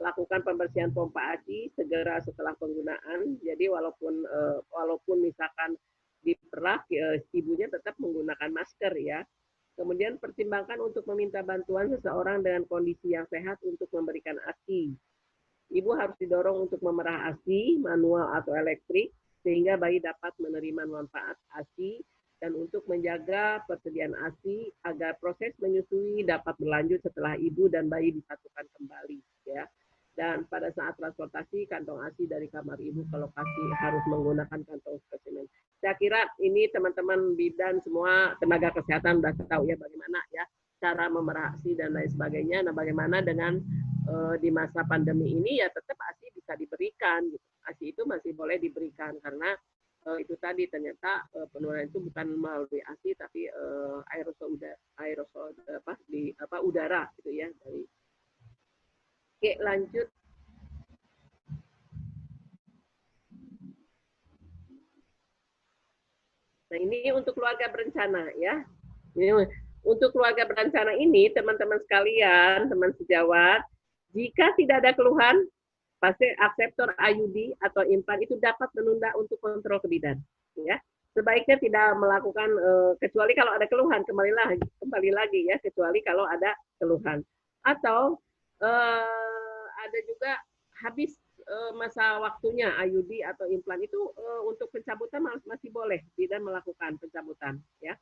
lakukan pembersihan pompa ASI segera setelah penggunaan. Jadi walaupun misalkan diperah, ibunya tetap menggunakan masker ya. Kemudian pertimbangkan untuk meminta bantuan seseorang dengan kondisi yang sehat untuk memberikan ASI. Ibu harus didorong untuk memerah ASI, manual atau elektrik, sehingga bayi dapat menerima manfaat ASI, dan untuk menjaga persediaan ASI agar proses menyusui dapat berlanjut setelah ibu dan bayi disatukan kembali. Ya. Dan pada saat transportasi kantong ASI dari kamar ibu ke lokasi harus menggunakan kantong spesimen. Saya kira ini teman-teman bidan semua tenaga kesehatan sudah tahu ya bagaimana ya cara memerah ASI dan lain sebagainya. Nah, bagaimana dengan di masa pandemi ini ya tetap ASI bisa diberikan. Gitu. ASI itu masih boleh diberikan karena itu tadi ternyata penularan itu bukan melalui ASI tapi aerosol udara gitu ya dari. Oke, lanjut. Nah, ini untuk keluarga berencana ya. Untuk keluarga berencana ini, teman-teman sekalian, teman sejawat, jika tidak ada keluhan, pasti akseptor IUD atau implan itu dapat menunda untuk kontrol kebidan. Ya. Sebaiknya tidak melakukan, kecuali kalau ada keluhan, kembali lagi ya, kecuali kalau ada keluhan. Atau ada juga habis masa waktunya IUD atau implan itu untuk pencabutan masih boleh bidan melakukan pencabutan ya.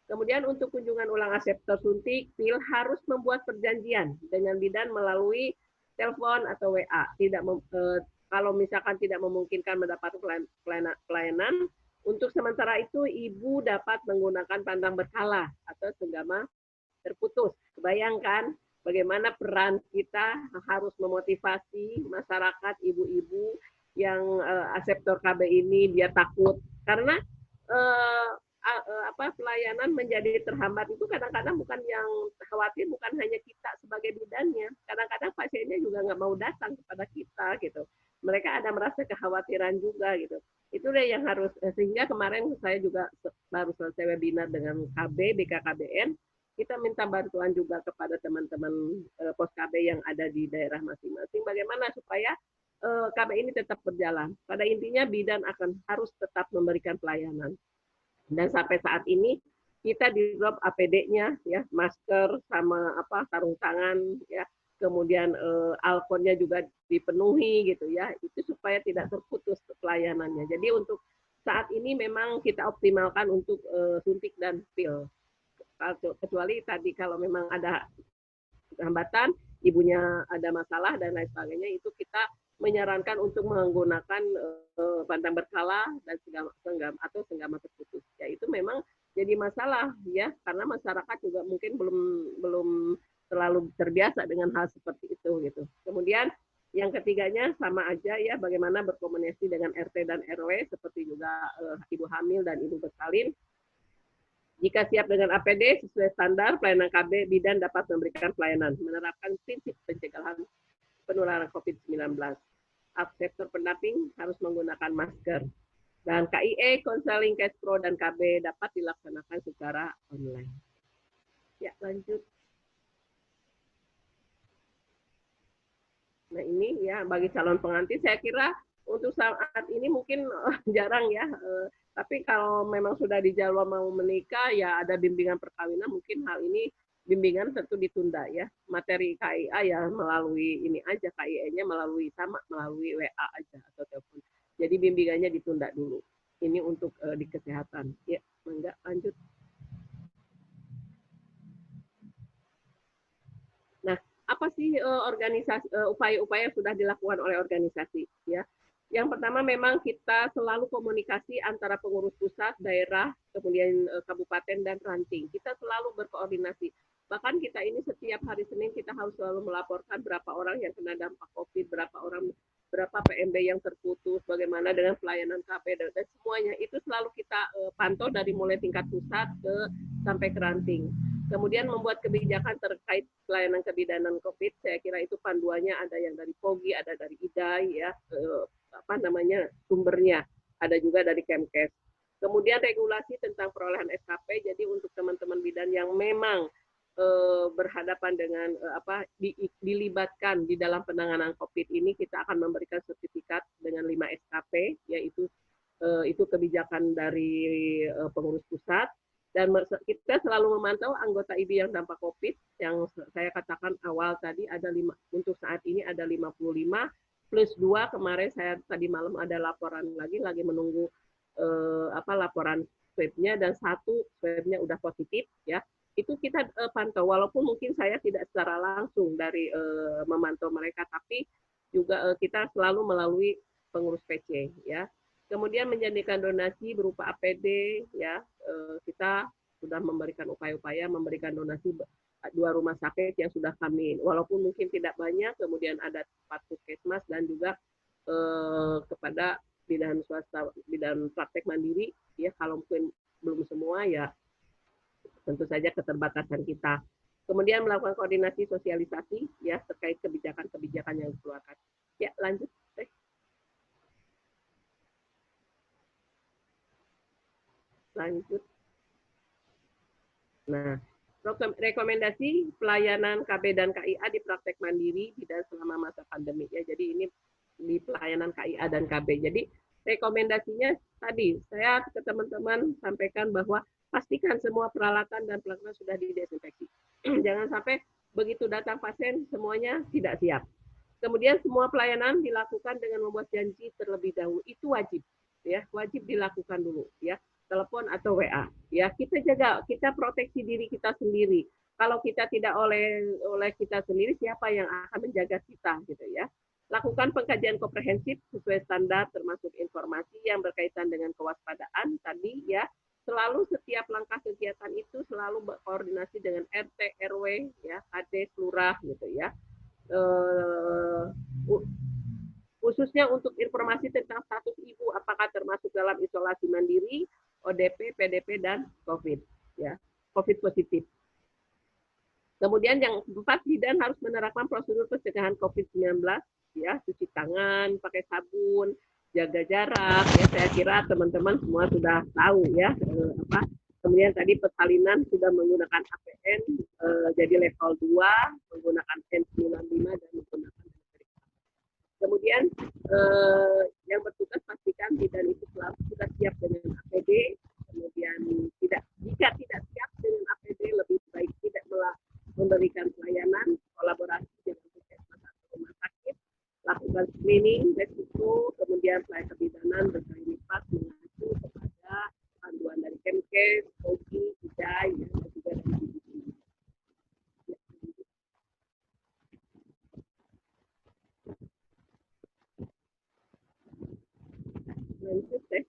Kemudian untuk kunjungan ulang aseptor suntik, pil harus membuat perjanjian dengan bidan melalui telepon atau WA. Kalau misalkan tidak memungkinkan mendapat pelayanan, untuk sementara itu ibu dapat menggunakan pandang berkala atau senggama terputus. Kebayangkan bagaimana peran kita harus memotivasi masyarakat, ibu-ibu yang aseptor KB ini dia takut karena pelayanan menjadi terhambat itu kadang-kadang bukan yang khawatir, bukan hanya kita sebagai bidannya. Kadang-kadang pasiennya juga nggak mau datang kepada kita gitu. Mereka ada merasa kekhawatiran juga gitu. Itu deh yang harus, sehingga kemarin saya juga baru selesai webinar dengan KB, BKKBN, kita minta bantuan juga kepada teman-teman pos KB yang ada di daerah masing-masing, bagaimana supaya KB ini tetap berjalan. Pada intinya bidan harus tetap memberikan pelayanan. Dan sampai saat ini kita di drop APD-nya ya, masker sama sarung tangan ya, kemudian alkonnya juga dipenuhi gitu ya, itu supaya tidak terputus pelayanannya. Jadi untuk saat ini memang kita optimalkan untuk suntik dan pil. Kecuali tadi kalau memang ada hambatan, ibunya ada masalah dan lain sebagainya, itu kita menyarankan untuk menggunakan pantang berkala dan senggama terputus. Ya itu memang jadi masalah ya, karena masyarakat juga mungkin belum terlalu terbiasa dengan hal seperti itu gitu. Kemudian yang ketiganya sama aja ya, bagaimana berkomunikasi dengan RT dan RW seperti juga ibu hamil dan ibu bersalin. Jika siap dengan APD sesuai standar, pelayanan KB bidan dapat memberikan pelayanan, menerapkan prinsip pencegahan penularan COVID-19. Sektor pendamping harus menggunakan masker. Dan KIE, konseling, cash pro, dan KB dapat dilaksanakan secara online. Ya, lanjut. Nah ini ya, bagi calon pengantin, saya kira untuk saat ini mungkin jarang ya. Tapi kalau memang sudah dijadwal mau menikah, ya ada bimbingan perkawinan, mungkin hal ini bimbingan tentu ditunda ya. Materi KIA ya melalui ini aja, KIA-nya melalui WA aja atau telepon. Jadi bimbingannya ditunda dulu. Ini untuk di kesehatan. Ya, enggak lanjut. Nah, apa sih organisasi upaya-upaya yang sudah dilakukan oleh organisasi ya? Yang pertama memang kita selalu komunikasi antara pengurus pusat, daerah, kemudian kabupaten dan ranting. Kita selalu berkoordinasi. Bahkan kita ini setiap hari Senin kita harus selalu melaporkan berapa orang yang kena dampak COVID, berapa PMB yang terputus, bagaimana dengan pelayanan KB dan semuanya itu selalu kita pantau dari mulai tingkat pusat sampai ke ranting. Kemudian membuat kebijakan terkait pelayanan kebidanan COVID, saya kira itu panduannya ada yang dari POGI, ada dari IDAI ya, sumbernya, ada juga dari Kemkes. Kemudian regulasi tentang perolehan SKP, jadi untuk teman-teman bidan yang memang berhadapan dengan dilibatkan di dalam penanganan COVID ini, kita akan memberikan sertifikat dengan 5 SKP, yaitu itu kebijakan dari pengurus pusat. Dan kita selalu memantau anggota IBI yang dampak COVID, yang saya katakan awal tadi ada 5, untuk saat ini ada 55, plus 2 kemarin saya tadi malam ada laporan lagi menunggu laporan swab-nya, dan 1 swab-nya udah positif ya. Itu kita pantau, walaupun mungkin saya tidak secara langsung dari memantau mereka, tapi juga kita selalu melalui pengurus PC ya. Kemudian menjadikan donasi berupa APD ya, kita sudah memberikan upaya-upaya memberikan donasi 2 rumah sakit yang sudah kami, walaupun mungkin tidak banyak, kemudian ada 4 puskesmas dan juga kepada bidan swasta, bidan praktek mandiri ya, kalau mungkin belum semua ya tentu saja keterbatasan kita. Kemudian melakukan koordinasi sosialisasi ya terkait kebijakan-kebijakan yang dikeluarkan. Ya, lanjut. Lanjut. Nah, rekomendasi pelayanan KB dan KIA di praktek mandiri bidan selama masa pandemi ya. Jadi ini di pelayanan KIA dan KB. Jadi rekomendasinya tadi saya ke teman-teman sampaikan bahwa pastikan semua peralatan dan pelaksanaan sudah didesinfeksi. Jangan sampai begitu datang pasien semuanya tidak siap. Kemudian semua pelayanan dilakukan dengan membuat janji terlebih dahulu. Itu wajib ya, wajib dilakukan dulu ya. Telepon atau WA ya, kita jaga, kita proteksi diri kita sendiri. Kalau kita tidak oleh kita sendiri, siapa yang akan menjaga kita gitu ya. Lakukan pengkajian komprehensif sesuai standar, termasuk informasi yang berkaitan dengan kewaspadaan tadi ya. Selalu setiap langkah kegiatan itu selalu berkoordinasi dengan RT, RW ya, KD, lurah gitu ya. Khususnya untuk informasi tentang status ibu, apakah termasuk dalam isolasi mandiri, ODP, PDP, dan COVID, ya, COVID positif. Kemudian yang keempat, bidan harus menerapkan prosedur pencegahan COVID-19, ya, cuci tangan, pakai sabun, jaga jarak, ya, saya kira teman-teman semua sudah tahu ya, Kemudian tadi persalinan sudah menggunakan APN, jadi level 2, menggunakan N95 dan menggunakan. Kemudian yang bertugas pastikan bidan itu selalu sudah siap dengan APD, kemudian jika tidak siap dengan APD lebih baik tidak memberikan pelayanan, kolaborasi dengan puskesmas atau rumah sakit, lakukan screening resiko, kemudian pelayanan kebidanan berkali lipat mengacu kepada panduan dari Kemkes, OGI, IDAI, dan juga dari BPI.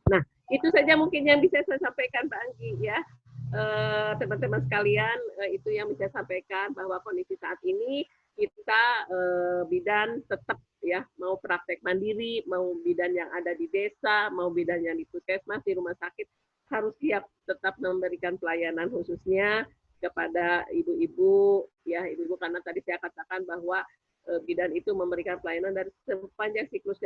Nah, itu saja mungkin yang bisa saya sampaikan, Pak Anggi, ya. Teman-teman sekalian, itu yang bisa sampaikan bahwa kondisi saat ini kita bidan tetap ya, mau praktek mandiri, mau bidan yang ada di desa, mau bidan yang di puskesmas, di rumah sakit, harus siap tetap memberikan pelayanan khususnya kepada ibu-ibu, ya, ibu-ibu, karena tadi saya katakan bahwa bidan itu memberikan pelayanan dari sepanjang siklus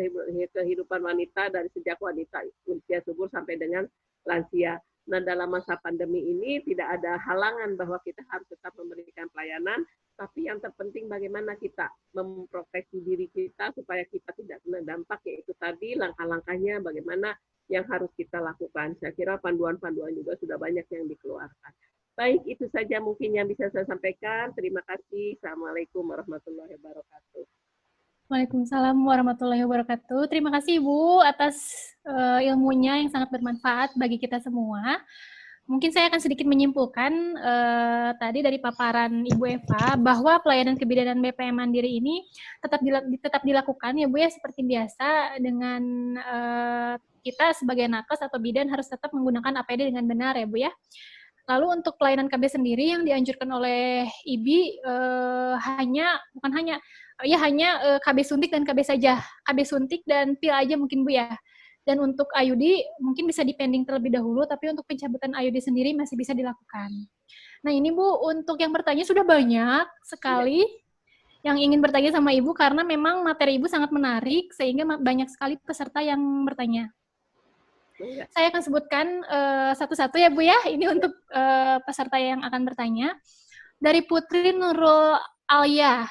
kehidupan wanita, dari sejak wanita usia subur sampai dengan lansia. Nah, dalam masa pandemi ini tidak ada halangan bahwa kita harus tetap memberikan pelayanan, tapi yang terpenting bagaimana kita memproteksi diri kita supaya kita tidak kena dampak, yaitu tadi langkah-langkahnya bagaimana yang harus kita lakukan. Saya kira panduan-panduan juga sudah banyak yang dikeluarkan. Baik, itu saja mungkin yang bisa saya sampaikan. Terima kasih. Assalamualaikum warahmatullahi wabarakatuh. Waalaikumsalam warahmatullahi wabarakatuh. Terima kasih Ibu atas ilmunya yang sangat bermanfaat bagi kita semua. Mungkin saya akan sedikit menyimpulkan tadi dari paparan Ibu Eva bahwa pelayanan kebidanan BPM Mandiri ini tetap dilakukan ya Bu ya, seperti biasa dengan kita sebagai nakes atau bidan harus tetap menggunakan APD dengan benar ya Bu ya. Lalu untuk pelayanan KB sendiri yang dianjurkan oleh IBI hanya KB suntik dan KB saja, KB suntik dan pil aja mungkin Bu ya. Dan untuk IUD mungkin bisa dipending terlebih dahulu, tapi untuk pencabutan IUD sendiri masih bisa dilakukan. Nah ini Bu, untuk yang bertanya sudah banyak sekali yang ingin bertanya sama Ibu karena memang materi Ibu sangat menarik sehingga banyak sekali peserta yang bertanya. Saya akan sebutkan satu-satu ya Bu ya, ini untuk peserta yang akan bertanya. Dari Putri Nurul Alia,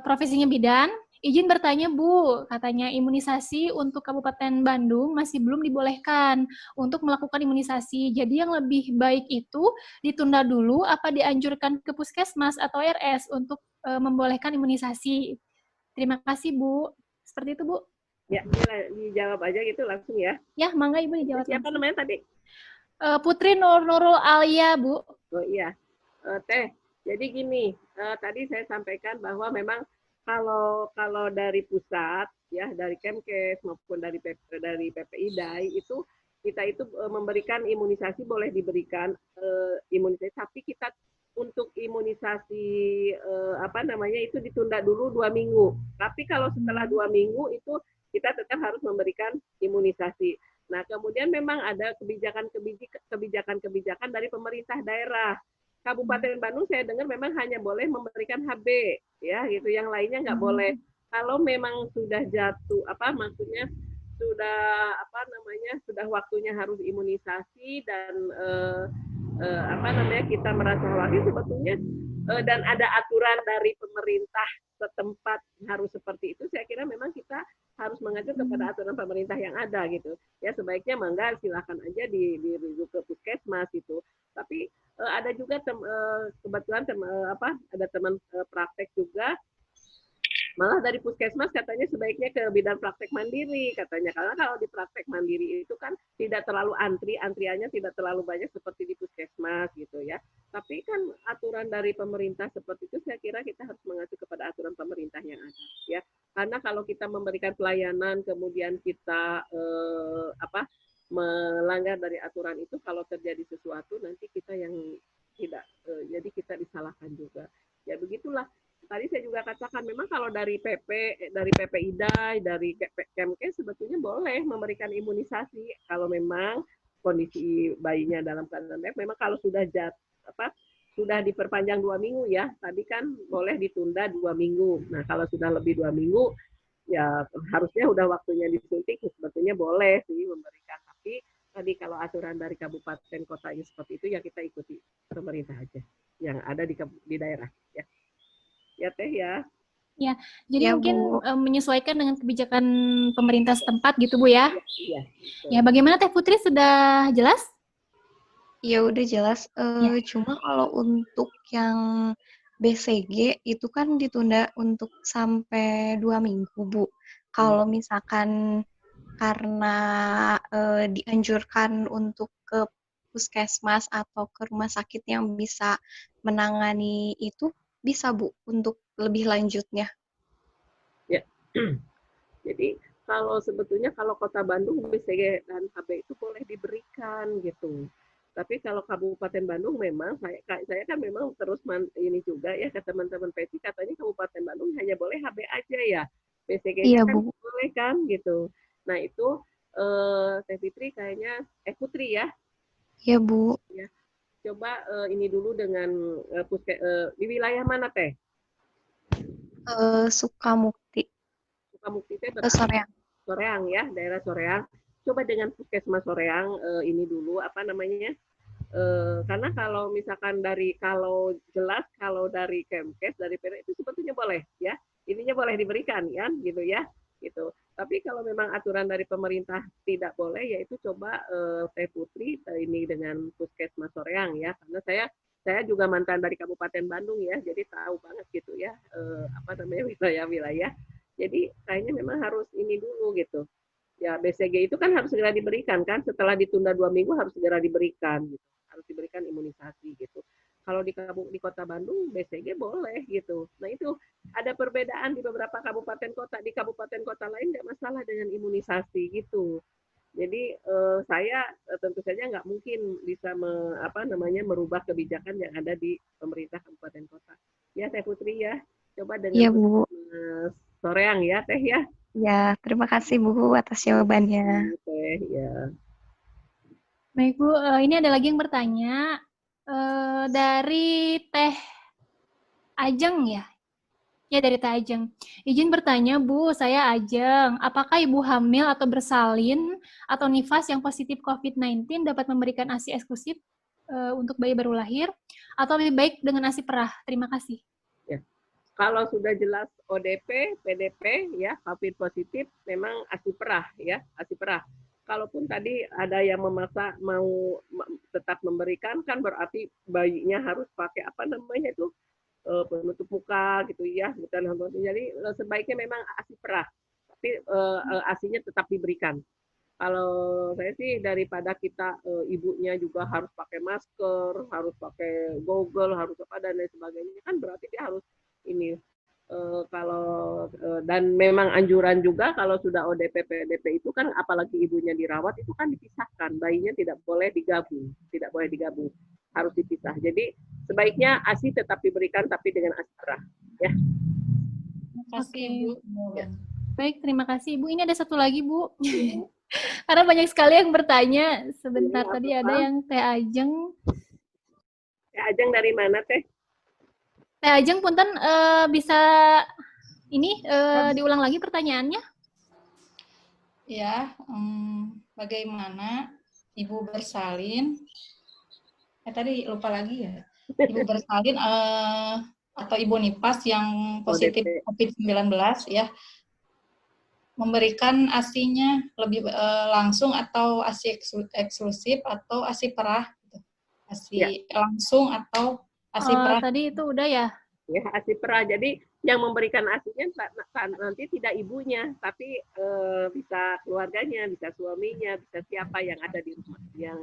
profesinya bidan, izin bertanya Bu, katanya imunisasi untuk Kabupaten Bandung masih belum dibolehkan untuk melakukan imunisasi. Jadi yang lebih baik itu ditunda dulu apa dianjurkan ke puskesmas atau RS untuk membolehkan imunisasi. Terima kasih Bu. Seperti itu Bu. Ya, dijawab aja gitu langsung ya. Ya, mangga Ibu dijawab. Siapa namanya tadi? Putri Nurul Alia, Bu. Oh iya. Teh, jadi gini, tadi saya sampaikan bahwa memang kalau dari pusat, ya dari Kemkes maupun dari PPIDAI itu kita itu memberikan imunisasi, boleh diberikan imunisasi, tapi kita untuk imunisasi itu ditunda dulu 2 minggu. Tapi kalau setelah 2 minggu itu kita tetap harus memberikan imunisasi. Nah, kemudian memang ada kebijakan dari pemerintah daerah. Kabupaten Bandung saya dengar memang hanya boleh memberikan HB, ya, gitu. Yang lainnya nggak boleh. Kalau memang sudah jatuh, sudah waktunya harus imunisasi dan kita merasa khawatir sebetulnya dan ada aturan dari pemerintah setempat harus seperti itu, saya kira memang kita harus mengacu kepada aturan pemerintah yang ada gitu. Ya, sebaiknya mangga silakan aja dirujuk ke puskesmas gitu. Tapi ada juga kebetulan ada teman praktek juga, malah dari puskesmas katanya sebaiknya ke bidan praktek mandiri katanya, karena kalau di praktek mandiri itu kan tidak terlalu antriannya tidak terlalu banyak seperti di puskesmas gitu ya. Tapi kan aturan dari pemerintah seperti itu, saya kira kita harus mengacu kepada aturan pemerintah yang ada ya. Karena kalau kita memberikan pelayanan kemudian kita melanggar dari aturan itu, kalau terjadi sesuatu nanti kita yang tidak jadi kita disalahkan juga. Ya begitulah. tadi saya juga katakan memang kalau dari dari PPIDAI, dari Kemkes sebetulnya boleh memberikan imunisasi kalau memang kondisi bayinya dalam keadaan baik. Memang kalau sudah sudah diperpanjang 2 minggu ya, tadi kan boleh ditunda 2 minggu. Nah kalau sudah lebih 2 minggu, ya harusnya udah waktunya disuntik, sebetulnya boleh sih memberikan. Tapi tadi kalau aturan dari kabupaten kota ini seperti itu, ya kita ikuti pemerintah aja yang ada di daerah. Ya, ya Teh ya. Ya, jadi Ya, mungkin Bu. menyesuaikan dengan kebijakan pemerintah setempat gitu Bu ya. Iya. Ya, bagaimana Teh Putri, sudah jelas? Ya udah jelas. Ya. Cuma kalau untuk yang BCG itu kan ditunda untuk sampai 2 minggu, Bu. Kalau misalkan karena dianjurkan untuk ke puskesmas atau ke rumah sakit yang bisa menangani itu, bisa Bu untuk lebih lanjutnya. Ya. Jadi kalau sebetulnya kalau Kota Bandung BCG dan HB itu boleh diberikan gitu. Tapi kalau Kabupaten Bandung memang saya kan memang terus ini juga ya ke teman-teman PETI, katanya Kabupaten Bandung hanya boleh HB aja ya. BCG-nya Iya, kan Bu. boleh kan gitu. Nah itu Teh Fitri kayaknya Putri ya. Iya, Bu. Ya. Coba ini dulu dengan di wilayah mana Teh? Sukamukti. Sukamukti Teh Soreang. Soreang ya, daerah Soreang. Coba dengan Puskesmas Soreang ini dulu apa namanya? Karena kalau misalkan kalau dari Kemkes dari PR itu sebetulnya boleh ya, ininya boleh diberikan ya gitu ya gitu. Tapi kalau memang aturan dari pemerintah tidak boleh, yaitu coba Teh Putri ini dengan Puskesmas Soreang ya, karena saya juga mantan dari Kabupaten Bandung ya, jadi tahu banget gitu ya apa namanya wilayah-wilayah. Jadi kayaknya memang harus ini dulu gitu. Ya BCG itu kan harus segera diberikan kan, setelah ditunda 2 minggu harus segera diberikan gitu, harus diberikan imunisasi gitu. Kalau di Kota Bandung BCG boleh gitu. Nah itu ada perbedaan di beberapa kabupaten kota. Di kabupaten kota lain nggak masalah dengan imunisasi gitu. Jadi saya tentu saja nggak mungkin bisa merubah kebijakan yang ada di pemerintah kabupaten kota. Ya Teh Putri ya, coba dengan Iya, Bu. Soreang ya Teh ya. Ya, terima kasih Bu atas jawabannya. Teh ya. Baik Bu, ini ada lagi yang bertanya dari Teh Ajeng ya. Ya, dari Teh Ajeng. Izin bertanya Bu, saya Ajeng. Apakah ibu hamil atau bersalin atau nifas yang positif COVID-19 dapat memberikan ASI eksklusif untuk bayi baru lahir? Atau lebih baik dengan ASI perah? Terima kasih. Ya. Kalau sudah jelas ODP, PDP ya, COVID positif, memang ASI perah ya, ASI perah. Kalaupun tadi ada yang memaksa mau tetap memberikan, kan berarti bayinya harus pakai apa namanya itu penutup muka gitu ya, bukan. Jadi sebaiknya memang ASI perah, tapi ASInya tetap diberikan. Kalau saya sih daripada kita ibunya juga harus pakai masker, harus pakai goggle, harus apa dan lain sebagainya, kan berarti dia harus ini dan memang anjuran juga kalau sudah ODP PDP itu kan apalagi ibunya dirawat itu kan dipisahkan, bayinya tidak boleh digabung, harus dipisah. Jadi sebaiknya ASI tetap diberikan tapi dengan ASI perah ya. Terima kasih Bu. Ya. Baik, terima kasih Bu. Ini ada satu lagi Bu. Karena banyak sekali yang bertanya. Sebentar, Ini tadi apa? ada yang Teh Ajeng. Teh Ajeng dari mana Teh? Teh Ajeng, punten bisa ini diulang lagi pertanyaannya? Ya, bagaimana ibu bersalin? Tadi lupa lagi ya. Ibu bersalin atau ibu nifas yang positif ODP. COVID-19 ya, memberikan ASI-nya lebih langsung atau ASI eksklusif atau ASI perah? Gitu. ASI langsung atau ASI perah? Tadi itu udah ya? Ya, ASI perah. Jadi yang memberikan ASI-nya nanti tidak ibunya, tapi bisa keluarganya, bisa suaminya, bisa siapa yang ada di rumah ya.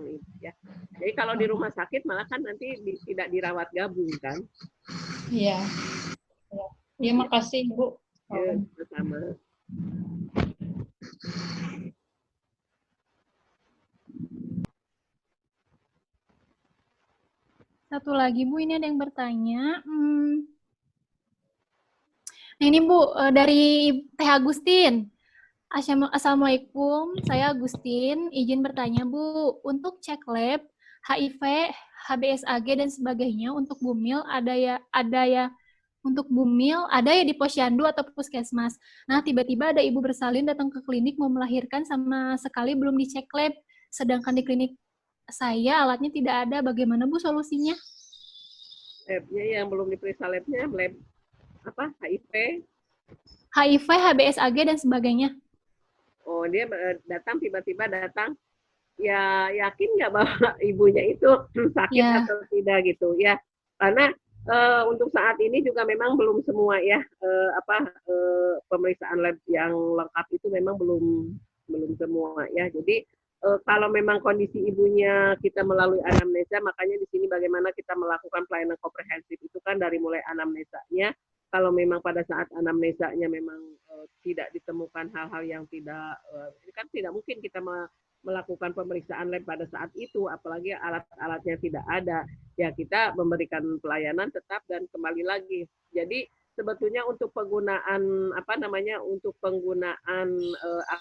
Jadi kalau di rumah sakit malah kan nanti tidak dirawat gabung kan? Iya. Ya, makasih Bu. Ya, sama. Satu lagi Bu, ini ada yang bertanya. Nah ini Bu, dari Teh Agustin. Assalamualaikum, saya Agustin. Izin bertanya Bu, untuk cek lab, HIV, HBsAg dan sebagainya untuk bumil ada ya untuk bumil ada ya di posyandu atau puskesmas. Nah tiba-tiba ada ibu bersalin datang ke klinik mau melahirkan sama sekali belum dicek lab, sedangkan di klinik saya alatnya tidak ada. Bagaimana Bu solusinya? Labnya yang belum diperiksa labnya, lab apa? HIV. HIV, HBsAg dan sebagainya. Oh, dia datang tiba-tiba datang, ya yakin nggak bahwa ibunya itu sakit Ya. atau tidak gitu ya? Karena untuk saat ini juga memang belum semua ya pemeriksaan lab yang lengkap itu memang belum semua ya. Jadi kalau memang kondisi ibunya kita melalui anamnesa, makanya di sini bagaimana kita melakukan pelayanan komprehensif itu kan dari mulai anamnesanya. Kalau memang pada saat anamnesanya memang tidak ditemukan hal-hal yang tidak, kan tidak mungkin kita melakukan pemeriksaan lab pada saat itu, apalagi alat-alatnya tidak ada. Ya kita memberikan pelayanan tetap dan kembali lagi. Jadi sebetulnya untuk penggunaan untuk penggunaan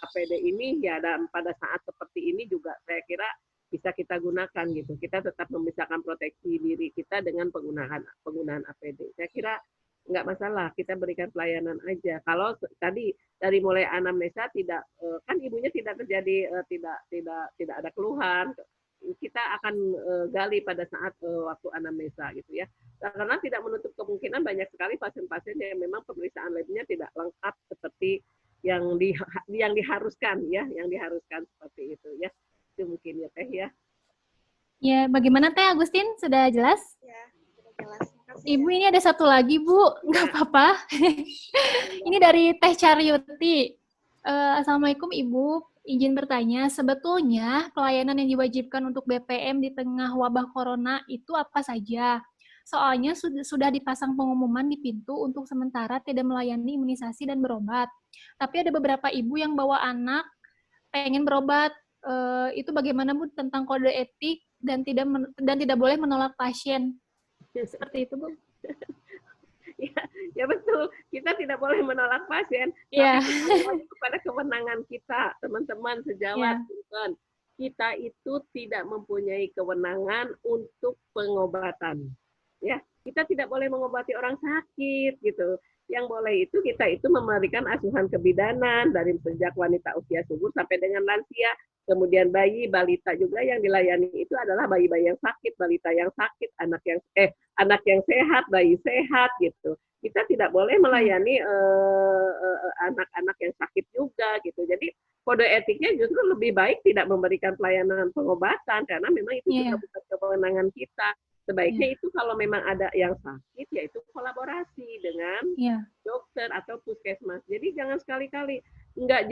APD ini ya pada saat seperti ini juga saya kira bisa kita gunakan gitu. Kita tetap memisahkan proteksi diri kita dengan penggunaan APD. Saya kira nggak masalah, kita berikan pelayanan aja. Kalau tadi dari mulai anamnesa tidak kan ibunya tidak terjadi tidak ada keluhan, kita akan gali pada saat waktu anamnesa gitu ya. Karena tidak menutup kemungkinan banyak sekali pasien-pasien yang memang pemeriksaan labnya tidak lengkap seperti yang diharuskan ya, yang diharuskan seperti itu ya. Itu mungkin ya Teh ya. Ya, bagaimana Teh Agustin? Sudah jelas? Ya, sudah jelas. Makasih Ibu ya. ini ada satu lagi Bu, nggak apa-apa. Ini dari Teh Caryuti. Assalamualaikum Ibu, izin bertanya, sebetulnya pelayanan yang diwajibkan untuk BPM di tengah wabah corona itu apa saja? Soalnya sudah dipasang pengumuman di pintu untuk sementara tidak melayani imunisasi dan berobat. Tapi ada beberapa ibu yang bawa anak pengen berobat. Itu bagaimana Bu tentang kode etik dan tidak boleh menolak pasien? Seperti itu, Bu. Ya betul, kita tidak boleh menolak pasien, Iya. tapi kepada kewenangan kita, teman-teman sejawat. Iya. Kita itu tidak mempunyai kewenangan untuk pengobatan. Ya, kita tidak boleh mengobati orang sakit gitu. Yang boleh itu kita itu memberikan asuhan kebidanan dari sejak wanita usia subur sampai dengan lansia. Kemudian bayi, balita juga yang dilayani itu adalah bayi-bayi yang sakit, balita yang sakit, anak yang sehat, bayi sehat gitu. Kita tidak boleh melayani anak-anak yang sakit juga gitu. Jadi kode etiknya justru lebih baik tidak memberikan pelayanan pengobatan karena memang itu juga bukan kewenangan kita. Sebaiknya itu kalau memang ada yang sakit, yaitu kolaborasi dengan dokter atau puskesmas. Jadi jangan sekali-kali, nggak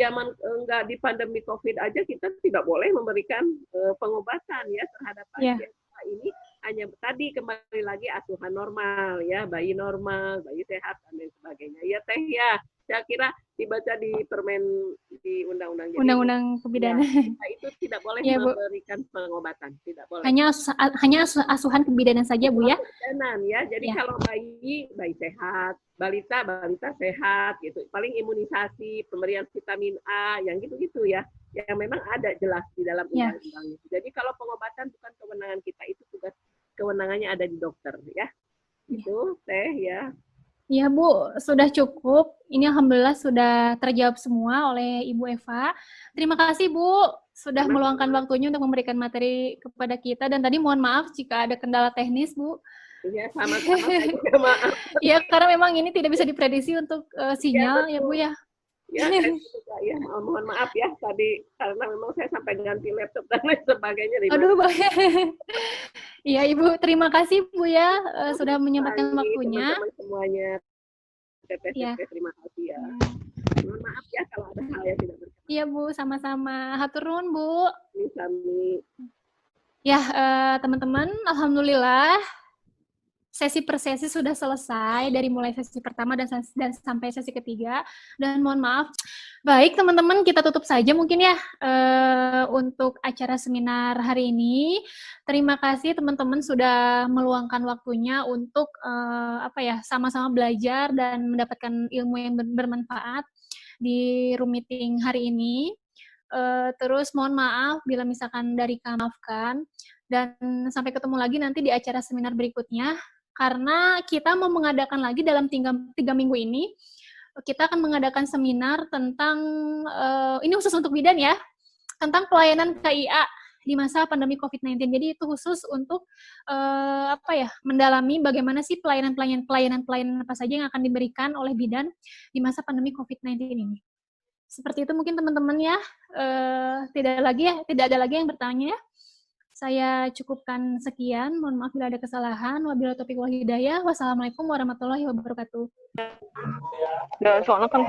di pandemi COVID aja kita tidak boleh memberikan pengobatan ya terhadap pasien. Ini hanya tadi kembali lagi asuhan normal ya, bayi normal, bayi sehat dan lain sebagainya. Ya Teh ya, saya kira dibaca di di undang-undang kebidanan. Ya, itu tidak boleh memberikan pengobatan, tidak boleh. Hanya asuhan kebidanan saja Bu ya. Kebidanan ya. Jadi kalau bayi sehat, balita sehat gitu. Paling imunisasi, pemberian vitamin A, yang gitu-gitu ya. Yang memang ada jelas di dalam undang-undang itu. Jadi kalau pengobatan bukan kewenangan kita, itu tugas kewenangannya ada di dokter ya. Itu Teh ya. Ya Bu, sudah cukup. Ini alhamdulillah sudah terjawab semua oleh Ibu Eva. Terima kasih Bu, sudah meluangkan waktunya untuk memberikan materi kepada kita. Dan tadi mohon maaf jika ada kendala teknis Bu. Iya, sama-sama. Maaf. Ya, karena memang ini tidak bisa diprediksi untuk sinyal ya Bu ya. Ya, ya, mohon maaf ya tadi karena memang saya sampai ganti laptop dan lain sebagainya. Aduh, iya Ibu, terima kasih Bu ya sudah menyempatkan waktunya. Teman-teman semuanya, terima kasih ya. Mohon maaf ya kalau ada hal yang tidak berkenan. Iya Bu, sama-sama. Hatur nuhun Bu. Sami. Ya teman-teman, alhamdulillah sesi per sesi sudah selesai dari mulai sesi pertama dan sampai sesi ketiga. Dan mohon maaf, baik teman-teman, kita tutup saja mungkin ya untuk acara seminar hari ini. Terima kasih teman-teman sudah meluangkan waktunya untuk sama-sama belajar dan mendapatkan ilmu yang bermanfaat di room meeting hari ini. Terus mohon maaf bila misalkan dari kami maafkan, dan sampai ketemu lagi nanti di acara seminar berikutnya. Karena kita mau mengadakan lagi dalam 3 minggu ini, kita akan mengadakan seminar tentang, ini khusus untuk bidan ya, tentang pelayanan KIA di masa pandemi COVID-19. Jadi itu khusus untuk mendalami bagaimana sih pelayanan apa saja yang akan diberikan oleh bidan di masa pandemi COVID-19 ini. Seperti itu mungkin teman-teman ya. Tidak ada lagi yang bertanya. Saya cukupkan sekian. Mohon maaf bila ada kesalahan. Wabillahi taufiq wal hidayah. Wassalamualaikum warahmatullahi wabarakatuh. Soalnya kan